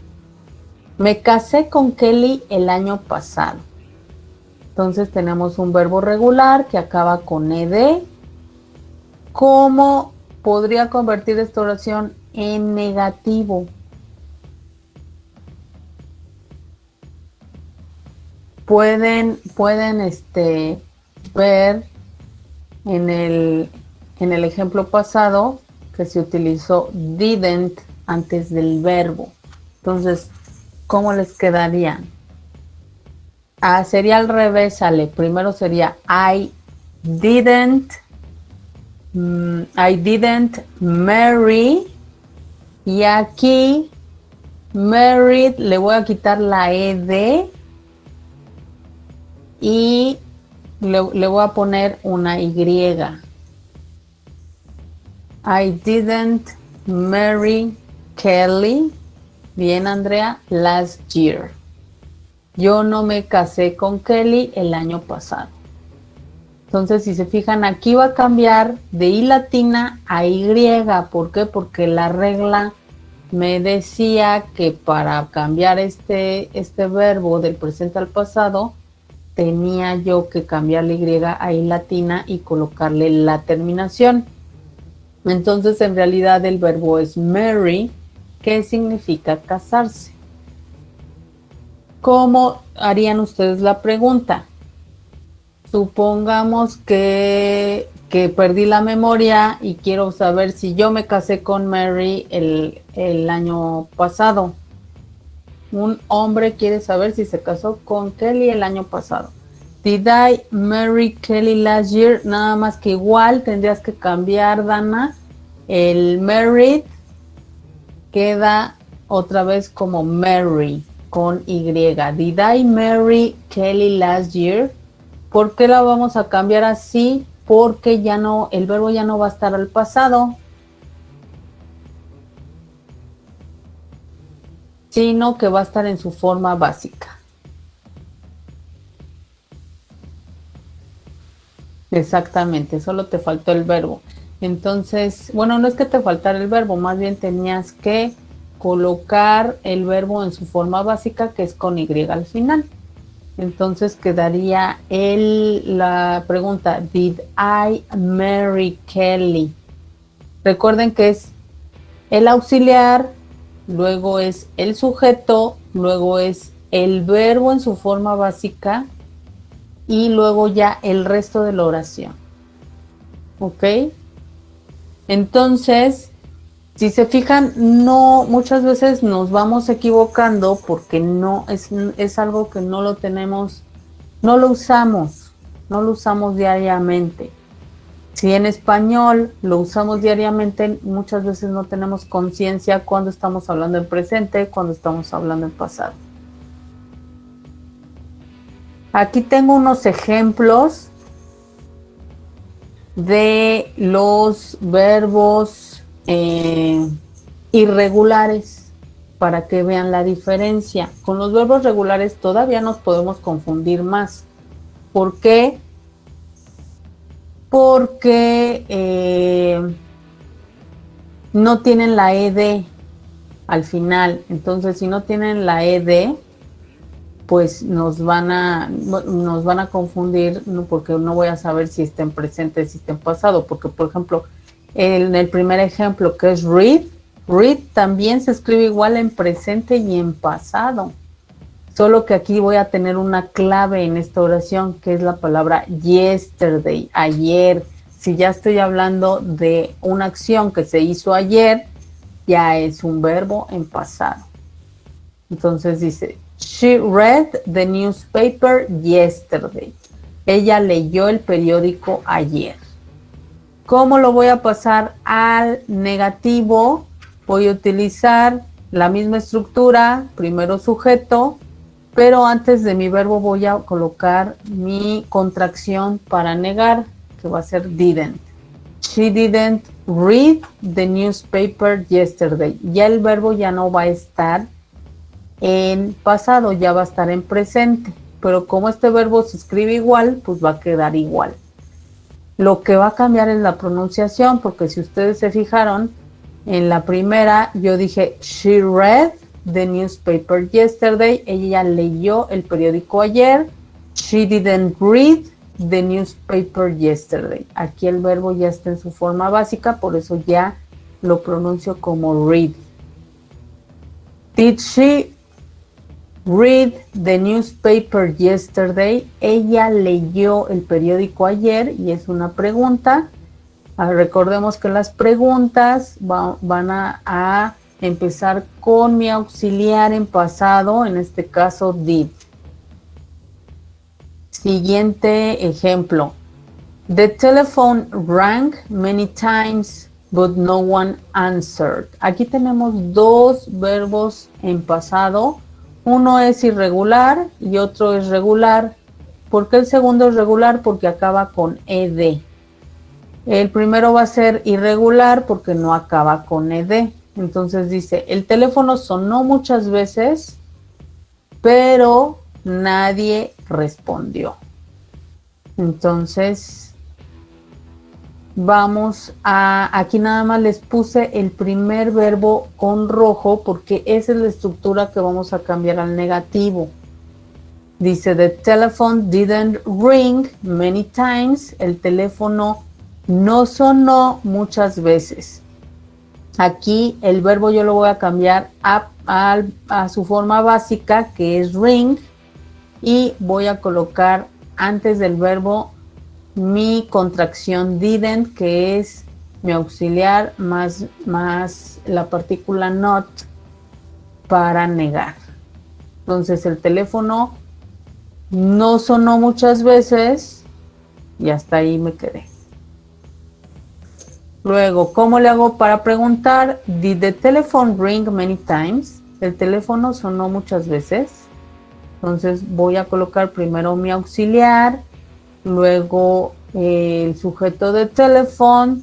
Me casé con Kelly el año pasado. Entonces tenemos un verbo regular que acaba con ed. ¿Cómo podría convertir esta oración en negativo? Pueden ver en el ejemplo pasado que se utilizó didn't antes del verbo. Entonces, ¿cómo les quedaría? Sería al revés, Ale. Primero sería I didn't marry. Y aquí, married, le voy a quitar la ed. Y le voy a poner una Y. I didn't marry Kelly. Bien, Andrea, last year. Yo no me casé con Kelly el año pasado. Entonces, si se fijan, aquí va a cambiar de I latina a Y. ¿Por qué? Porque la regla me decía que para cambiar este verbo del presente al pasado, tenía yo que cambiarle Y a I latina y colocarle la terminación. Entonces, en realidad, el verbo es marry, que significa casarse. ¿Cómo harían ustedes la pregunta? Supongamos que perdí la memoria y quiero saber si yo me casé con Mary el año pasado. Un hombre quiere saber si se casó con Kelly el año pasado. Did I marry Kelly last year? Nada más que igual tendrías que cambiar, Dana. El married queda otra vez como marry con Y. Did I marry Kelly last year? ¿Por qué la vamos a cambiar así? Porque ya no, el verbo ya no va a estar al pasado, sino que va a estar en su forma básica. Exactamente, solo te faltó el verbo. Entonces, bueno, no es que te faltara el verbo, más bien tenías que colocar el verbo en su forma básica, que es con Y al final. Entonces quedaría la pregunta, did I marry Kelly? Recuerden que es el auxiliar, luego es el sujeto, luego es el verbo en su forma básica y luego ya el resto de la oración. ¿Ok? Entonces, si se fijan, muchas veces nos vamos equivocando porque no es algo que no lo tenemos, no lo usamos diariamente. Si en español lo usamos diariamente, muchas veces no tenemos conciencia cuando estamos hablando en presente, cuando estamos hablando en pasado. Aquí tengo unos ejemplos de los verbos irregulares para que vean la diferencia. Con los verbos regulares todavía nos podemos confundir más. ¿Por qué? Porque no tienen la ed al final. Entonces, si no tienen la ed, pues nos van a confundir, porque no voy a saber si está en presente, si está en pasado. Porque, por ejemplo, en el primer ejemplo, que es read también se escribe igual en presente y en pasado. Solo que aquí voy a tener una clave en esta oración, que es la palabra yesterday, ayer. Si ya estoy hablando de una acción que se hizo ayer, ya es un verbo en pasado. Entonces dice, she read the newspaper yesterday. Ella leyó el periódico ayer. ¿Cómo lo voy a pasar al negativo? Voy a utilizar la misma estructura, primero sujeto, Pero antes de mi verbo voy a colocar mi contracción para negar, que va a ser didn't. She didn't read the newspaper yesterday. Ya el verbo ya no va a estar en pasado, ya va a estar en presente. Pero como este verbo se escribe igual, pues va a quedar igual. Lo que va a cambiar es la pronunciación, porque si ustedes se fijaron, en la primera yo dije, she read the newspaper yesterday. Ella leyó el periódico ayer. She didn't read the newspaper yesterday. Aquí el verbo ya está en su forma básica, por eso ya lo pronuncio como read. Did she read the newspaper yesterday? Ella leyó el periódico ayer y es una pregunta. Recordemos que las preguntas van a empezar con mi auxiliar en pasado, en este caso did. Siguiente ejemplo. The telephone rang many times, but no one answered. Aquí tenemos dos verbos en pasado. Uno es irregular y otro es regular. ¿Por qué el segundo es regular? Porque acaba con ed. El primero va a ser irregular porque no acaba con ed. Entonces dice, el teléfono sonó muchas veces, pero nadie respondió. Entonces, vamos a, aquí nada más les puse el primer verbo con rojo porque esa es la estructura que vamos a cambiar al negativo. Dice, the telephone didn't ring many times. El teléfono no sonó muchas veces. Aquí el verbo yo lo voy a cambiar a su forma básica, que es ring, y voy a colocar antes del verbo mi contracción didn't, que es mi auxiliar más la partícula not para negar. Entonces el teléfono no sonó muchas veces y hasta ahí me quedé. Luego, ¿cómo le hago para preguntar? Did the telephone ring many times? El teléfono sonó muchas veces. Entonces voy a colocar primero mi auxiliar, luego el sujeto de telephone,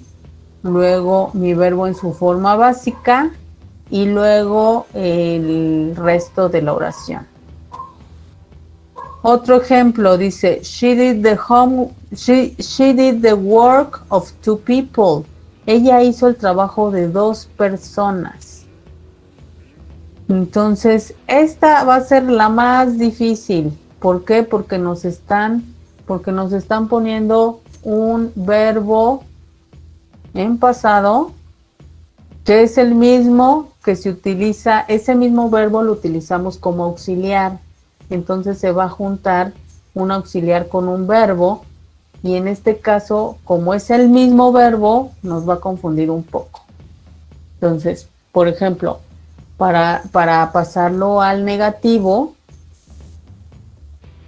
luego mi verbo en su forma básica y luego el resto de la oración. Otro ejemplo dice, she did the work of two people. Ella hizo el trabajo de dos personas. Entonces, esta va a ser la más difícil. ¿Por qué? Porque nos están poniendo un verbo en pasado que es el mismo que se utiliza, ese mismo verbo lo utilizamos como auxiliar. Entonces se va a juntar un auxiliar con un verbo y en este caso, como es el mismo verbo, nos va a confundir un poco. Entonces, por ejemplo, para pasarlo al negativo,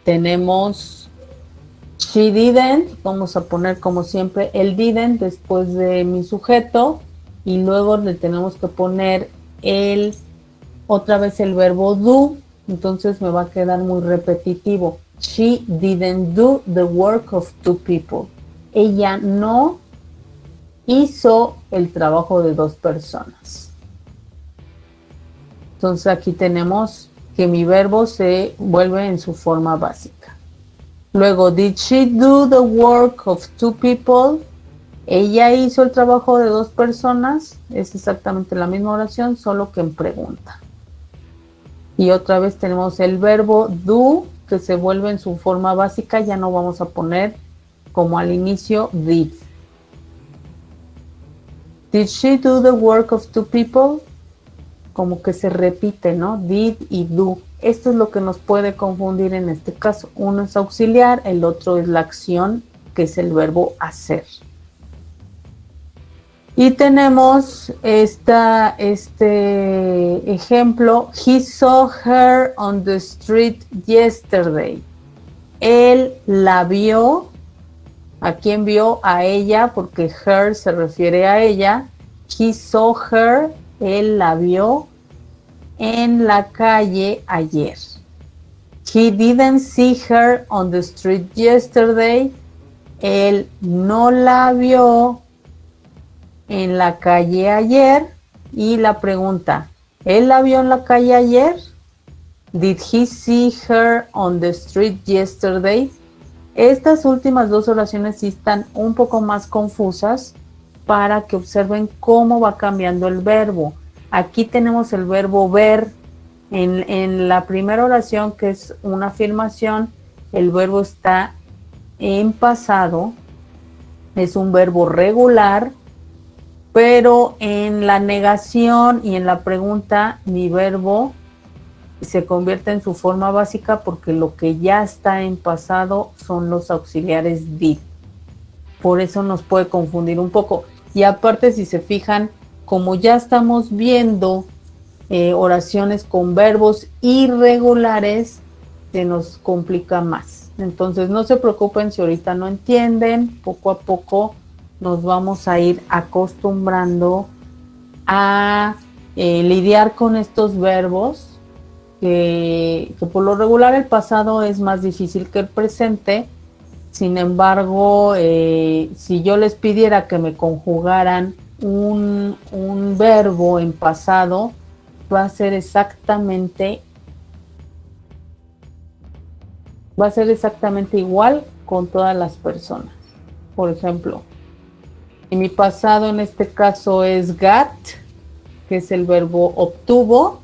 tenemos she didn't, vamos a poner como siempre el didn't después de mi sujeto y luego le tenemos que poner otra vez el verbo do, entonces me va a quedar muy repetitivo. She didn't do the work of two people. Ella no hizo el trabajo de dos personas. Entonces aquí tenemos que mi verbo se vuelve en su forma básica. Luego, did she do the work of two people? Ella hizo el trabajo de dos personas. Es exactamente la misma oración, solo que en pregunta. Y otra vez tenemos el verbo do, que se vuelve en su forma básica. Ya no vamos a poner como al inicio did. Did she do the work of two people? Como que se repite, ¿no? Did y do. Esto es lo que nos puede confundir en este caso. Uno es auxiliar, el otro es la acción, que es el verbo hacer. Y tenemos este ejemplo. He saw her on the street yesterday. Él la vio. ¿A quién vio? A ella, porque her se refiere a ella. He saw her. Él la vio en la calle ayer. He didn't see her on the street yesterday. Él no la vio en la calle ayer. Y la pregunta, ¿él la vio en la calle ayer? Did he see her on the street yesterday? Estas últimas dos oraciones sí están un poco más confusas para que observen cómo va cambiando el verbo. Aquí tenemos el verbo ver. En la primera oración, que es una afirmación, el verbo está en pasado, es un verbo regular, pero en la negación y en la pregunta, mi verbo se convierte en su forma básica porque lo que ya está en pasado son los auxiliares did. Por eso nos puede confundir un poco. Y aparte, si se fijan, como ya estamos viendo oraciones con verbos irregulares, se nos complica más. Entonces, no se preocupen si ahorita no entienden. Poco a poco nos vamos a ir acostumbrando a lidiar con estos verbos que por lo regular el pasado es más difícil que el presente. Sin embargo, si yo les pidiera que me conjugaran un verbo en pasado, va a ser exactamente igual con todas las personas. Por ejemplo, en mi pasado en este caso es got, que es el verbo obtuvo.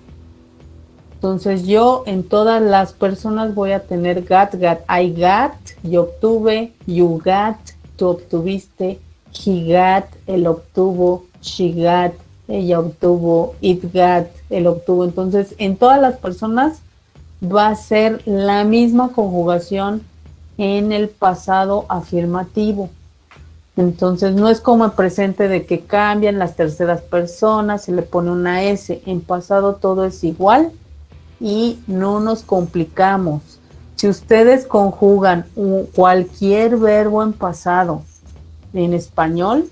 Entonces yo en todas las personas voy a tener got, I got, yo obtuve, you got, tú obtuviste, he got, él obtuvo, she got, ella obtuvo, it got, él obtuvo. Entonces en todas las personas va a ser la misma conjugación en el pasado afirmativo. Entonces no es como el presente de que cambian las terceras personas, se le pone una S. En pasado todo es igual y no nos complicamos. Si ustedes conjugan cualquier verbo en pasado en español,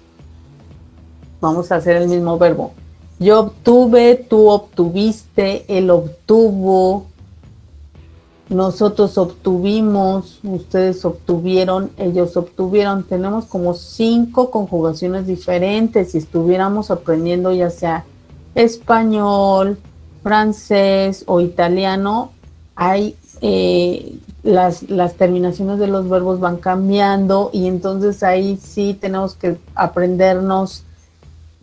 vamos a hacer el mismo verbo. Yo obtuve, tú obtuviste, él obtuvo, nosotros obtuvimos, ustedes obtuvieron, ellos obtuvieron. Tenemos como 5 conjugaciones diferentes. Si estuviéramos aprendiendo ya sea español, francés o italiano, hay las terminaciones de los verbos van cambiando y entonces ahí sí tenemos que aprendernos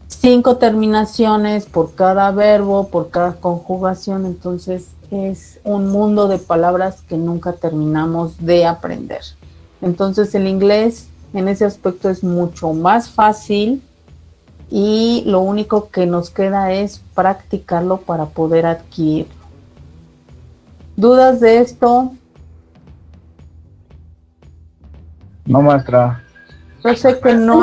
5 terminaciones por cada verbo, por cada conjugación. Entonces es un mundo de palabras que nunca terminamos de aprender. Entonces el inglés en ese aspecto es mucho más fácil y lo único que nos queda es practicarlo para poder adquirirlo. ¿Dudas de esto? No, maestra. Yo sé que no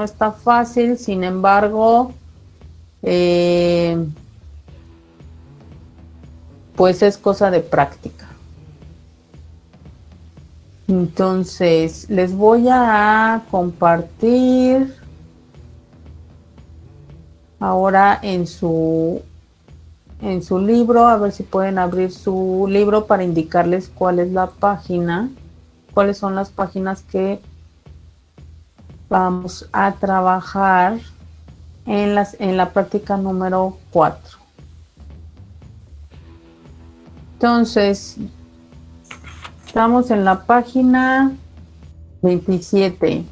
está fácil, sin embargo, pues es cosa de práctica. Entonces, les voy a compartir ahora en su libro, a ver si pueden abrir su libro para indicarles cuál es la página, cuáles son las páginas que vamos a trabajar en la práctica número 4. Entonces, estamos en la página 27.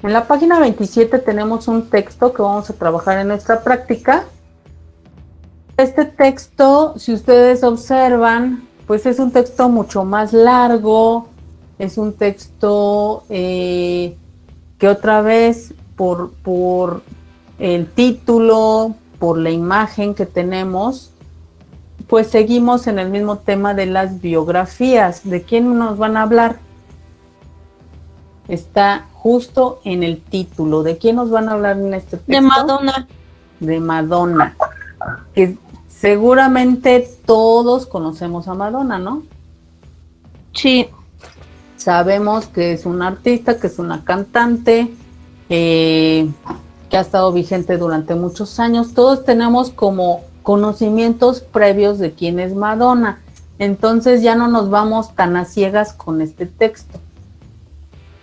En la página 27 tenemos un texto que vamos a trabajar en nuestra práctica. Este texto, si ustedes observan, pues es un texto mucho más largo, es un texto que otra vez por el título, por la imagen que tenemos, pues seguimos en el mismo tema de las biografías. ¿De quién nos van a hablar? Está justo en el título. ¿De quién nos van a hablar en este texto? De Madonna. De Madonna. Que seguramente todos conocemos a Madonna, ¿no? Sí. Sabemos que es una artista, que es una cantante, que ha estado vigente durante muchos años. Todos tenemos como conocimientos previos de quién es Madonna. Entonces ya no nos vamos tan a ciegas con este texto.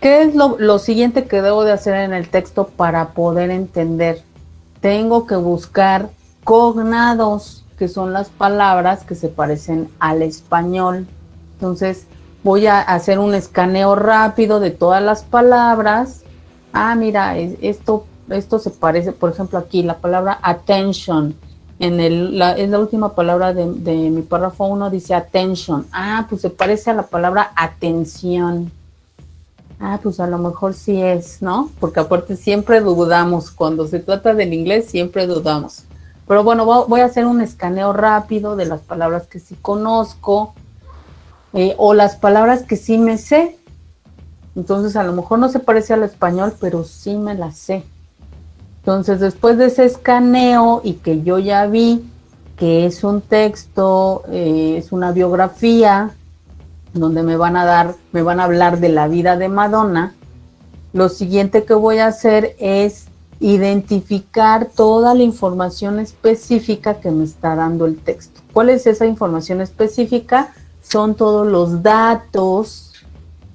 ¿Qué es lo siguiente que debo de hacer en el texto para poder entender? Tengo que buscar cognados, que son las palabras que se parecen al español. Entonces voy a hacer un escaneo rápido de todas las palabras. Ah, mira, esto se parece, por ejemplo, aquí la palabra attention. Es la última palabra de mi párrafo 1, dice attention. Ah, pues se parece a la palabra atención. Ah, pues a lo mejor sí es, ¿no? Porque aparte siempre dudamos, cuando se trata del inglés siempre dudamos. Pero bueno, voy a hacer un escaneo rápido de las palabras que sí conozco o las palabras que sí me sé. Entonces a lo mejor no se parece al español, pero sí me las sé. Entonces después de ese escaneo y que yo ya vi que es un texto, es una biografía, donde me van a hablar de la vida de Madonna, lo siguiente que voy a hacer es identificar toda la información específica que me está dando el texto. ¿Cuál es esa información específica? Son todos los datos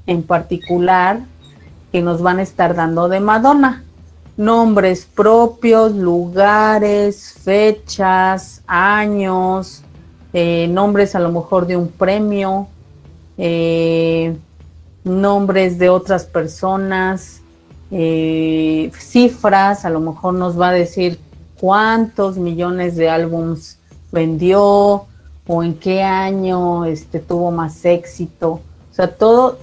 en particular que nos van a estar dando de Madonna. Nombres propios, lugares, fechas, años, nombres a lo mejor de un premio, nombres de otras personas, cifras, a lo mejor nos va a decir cuántos millones de álbums vendió o en qué año tuvo más éxito. O sea, todo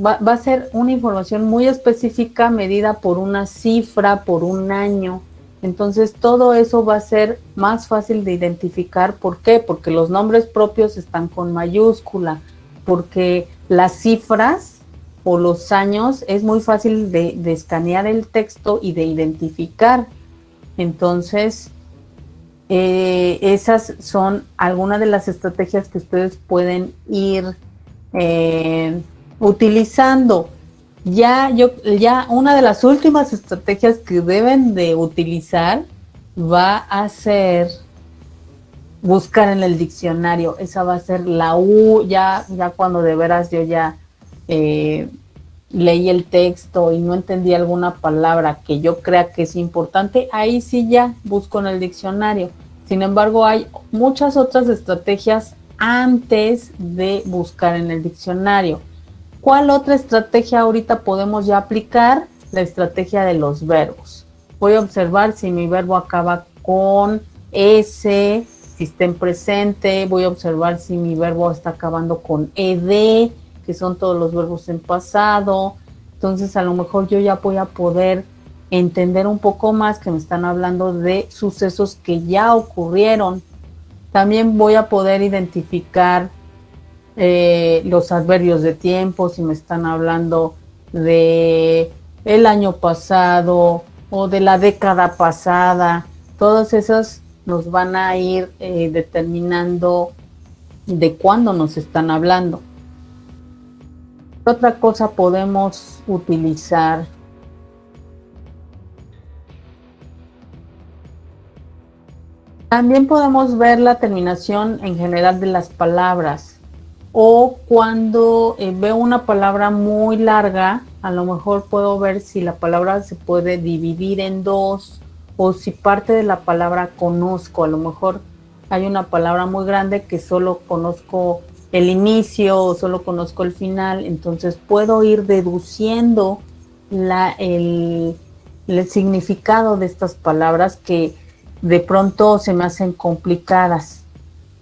va a ser una información muy específica medida por una cifra, por un año. Entonces todo eso va a ser más fácil de identificar. ¿Por qué? Porque los nombres propios están con mayúscula, porque las cifras o los años es muy fácil de escanear el texto y de identificar. Entonces, esas son algunas de las estrategias que ustedes pueden ir utilizando. Ya una de las últimas estrategias que deben de utilizar va a ser buscar en el diccionario. Esa va a ser la U, ya cuando de veras yo ya leí el texto y no entendí alguna palabra que yo crea que es importante, ahí sí ya busco en el diccionario. Sin embargo, hay muchas otras estrategias antes de buscar en el diccionario. ¿Cuál otra estrategia ahorita podemos ya aplicar? La estrategia de los verbos. Voy a observar si mi verbo acaba con S, si está en presente. Voy a observar si mi verbo está acabando con ed, que son todos los verbos en pasado. Entonces a lo mejor yo ya voy a poder entender un poco más que me están hablando de sucesos que ya ocurrieron. También voy a poder identificar los adverbios de tiempo, si me están hablando de el año pasado o de la década pasada. Todas esas nos van a ir determinando de cuándo nos están hablando. ¿Qué otra cosa podemos utilizar? También podemos ver la terminación en general de las palabras, o cuando veo una palabra muy larga, a lo mejor puedo ver si la palabra se puede dividir en dos o si parte de la palabra conozco. A lo mejor hay una palabra muy grande que solo conozco el inicio o solo conozco el final, entonces puedo ir deduciendo el significado de estas palabras que de pronto se me hacen complicadas.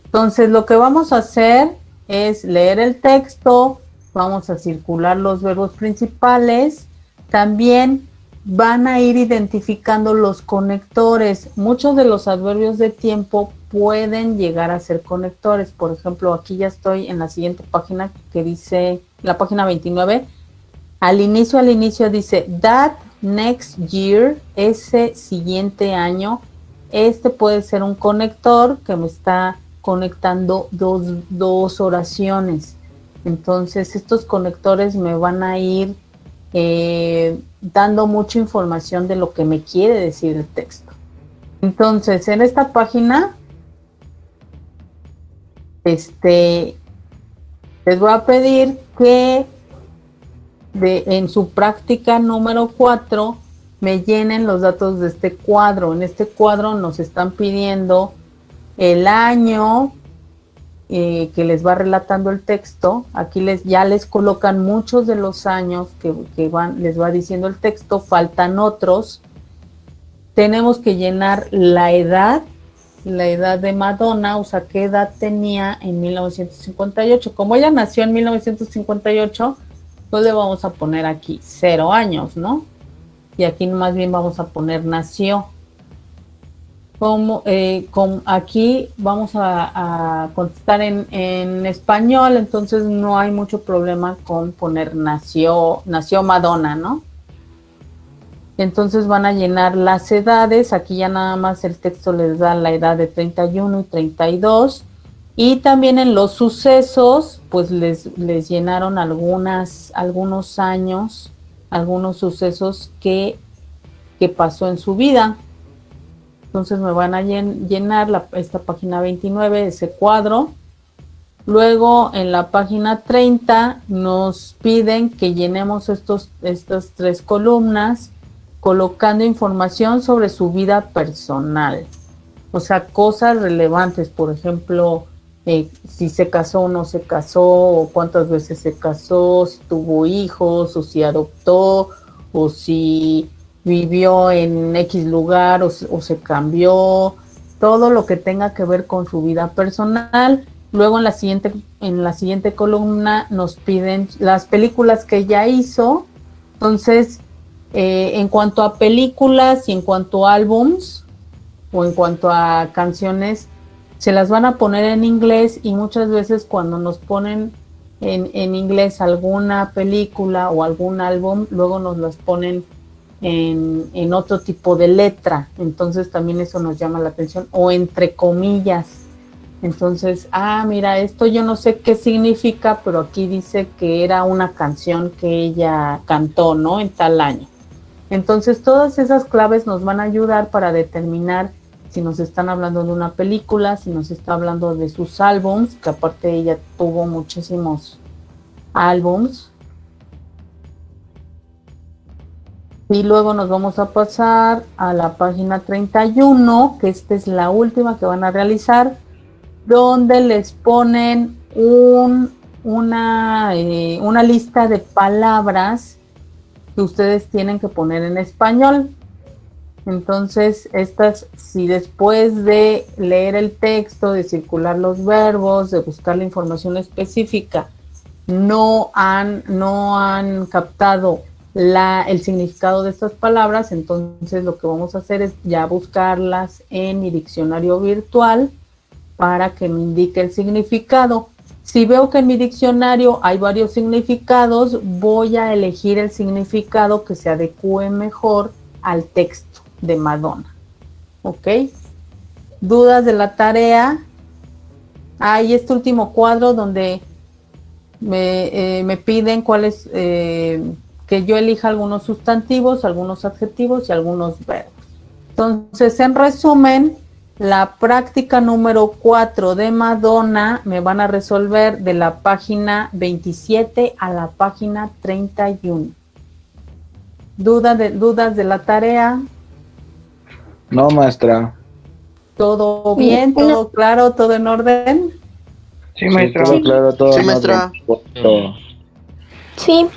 Entonces lo que vamos a hacer es leer el texto, vamos a circular los verbos principales, también van a ir identificando los conectores. Muchos de los adverbios de tiempo pueden llegar a ser conectores. Por ejemplo, aquí ya estoy en la siguiente página que dice, la página 29, al inicio dice that next year, ese siguiente año. Este puede ser un conector que me está conectando dos oraciones. Entonces estos conectores me van a ir dando mucha información de lo que me quiere decir el texto. Entonces en esta página Les voy a pedir que en su práctica número 4 me llenen los datos de este cuadro. En este cuadro nos están pidiendo el año que les va relatando el texto. Aquí ya les colocan muchos de los años que les va diciendo el texto, faltan otros. Tenemos que llenar la edad de Madonna, o sea, qué edad tenía en 1958. Como ella nació en 1958, pues le vamos a poner aquí 0 años, ¿no? Y aquí más bien vamos a poner nació. Aquí vamos a contestar en español, entonces no hay mucho problema con poner nació Madonna, ¿no? Entonces van a llenar las edades. Aquí ya nada más el texto les da la edad de 31 y 32. Y también en los sucesos, pues les llenaron algunos años, algunos sucesos que pasó en su vida. Entonces me van a llenar esta página 29, ese cuadro. Luego en la página 30 nos piden que llenemos estas 3 columnas colocando información sobre su vida personal. O sea, cosas relevantes, por ejemplo, si se casó o no se casó, o cuántas veces se casó, si tuvo hijos, o si adoptó, o si vivió en X lugar o se cambió, todo lo que tenga que ver con su vida personal. Luego en la siguiente columna nos piden las películas que ella hizo. Entonces, en cuanto a películas y en cuanto a álbums o en cuanto a canciones, se las van a poner en inglés, y muchas veces cuando nos ponen en inglés alguna película o algún álbum, luego nos las ponen en otro tipo de letra. Entonces también eso nos llama la atención, o entre comillas. Entonces, mira, esto yo no sé qué significa, pero aquí dice que era una canción que ella cantó, ¿no? En tal año. Entonces, todas esas claves nos van a ayudar para determinar si nos están hablando de una película, si nos está hablando de sus álbums, que aparte ella tuvo muchísimos álbums. Y luego nos vamos a pasar a la página 31, que esta es la última que van a realizar, donde les ponen una lista de palabras que ustedes tienen que poner en español. Entonces, si después de leer el texto, de circular los verbos, de buscar la información específica, no han captado el significado de estas palabras, entonces lo que vamos a hacer es ya buscarlas en mi diccionario virtual para que me indique el significado. Si veo que en mi diccionario hay varios significados, voy a elegir el significado que se adecue mejor al texto de Madonna. ¿Ok? ¿Dudas de la tarea? Hay este último cuadro donde me piden cuáles, que yo elija algunos sustantivos, algunos adjetivos y algunos verbos. Entonces, en resumen, la práctica número 4 de Madonna me van a resolver de la página 27 a la página 31. ¿Dudas de la tarea? No, maestra. ¿Todo bien? ¿Todo claro? ¿Todo en orden? Sí, maestra. Todo claro, todo. Sí, maestra. Todo. Sí.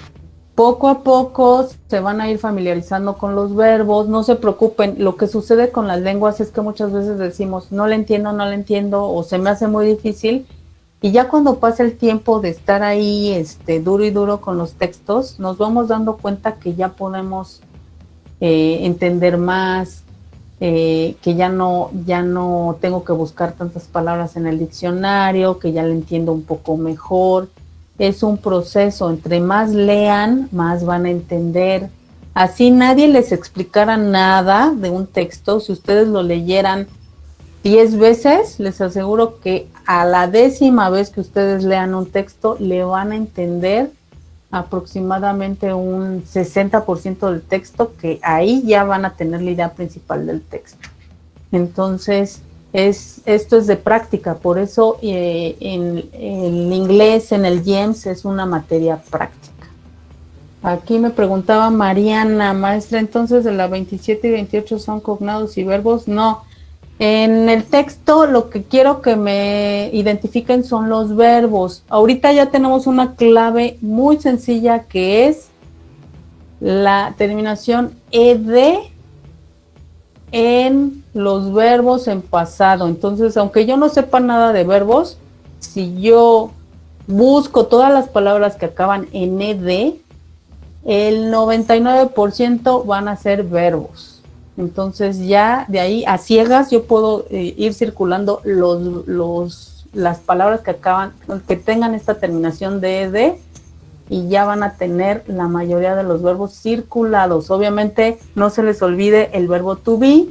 Poco a poco se van a ir familiarizando con los verbos. No se preocupen, lo que sucede con las lenguas es que muchas veces decimos no le entiendo, o se me hace muy difícil, y ya cuando pasa el tiempo de estar ahí duro y duro con los textos, nos vamos dando cuenta que ya podemos entender más, que ya no tengo que buscar tantas palabras en el diccionario, que ya le entiendo un poco mejor. Es un proceso, entre más lean, más van a entender. Así nadie les explicara nada de un texto, si ustedes lo leyeran 10 veces, les aseguro que a la 10ª vez que ustedes lean un texto, le van a entender aproximadamente un 60% del texto, que ahí ya van a tener la idea principal del texto. Entonces, Esto es de práctica, por eso en inglés, en el GEMS, es una materia práctica. Aquí me preguntaba Mariana, maestra, entonces de la 27 y 28 son cognados y verbos. No, en el texto lo que quiero que me identifiquen son los verbos. Ahorita ya tenemos una clave muy sencilla que es la terminación ed en los verbos en pasado. Entonces, aunque yo no sepa nada de verbos, si yo busco todas las palabras que acaban en ed, el 99% van a ser verbos. Entonces ya de ahí a ciegas yo puedo ir circulando las palabras que tengan esta terminación de ed, y ya van a tener la mayoría de los verbos circulados. Obviamente no se les olvide el verbo to be,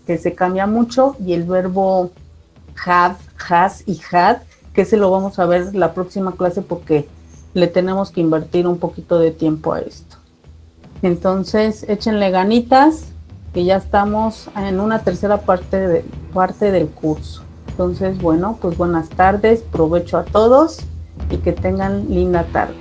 que se cambia mucho, y el verbo have, has y had, que ese lo vamos a ver la próxima clase porque le tenemos que invertir un poquito de tiempo a esto. Entonces échenle ganitas, que ya estamos en una tercera parte del curso. Entonces, bueno, pues buenas tardes, provecho a todos y que tengan linda tarde.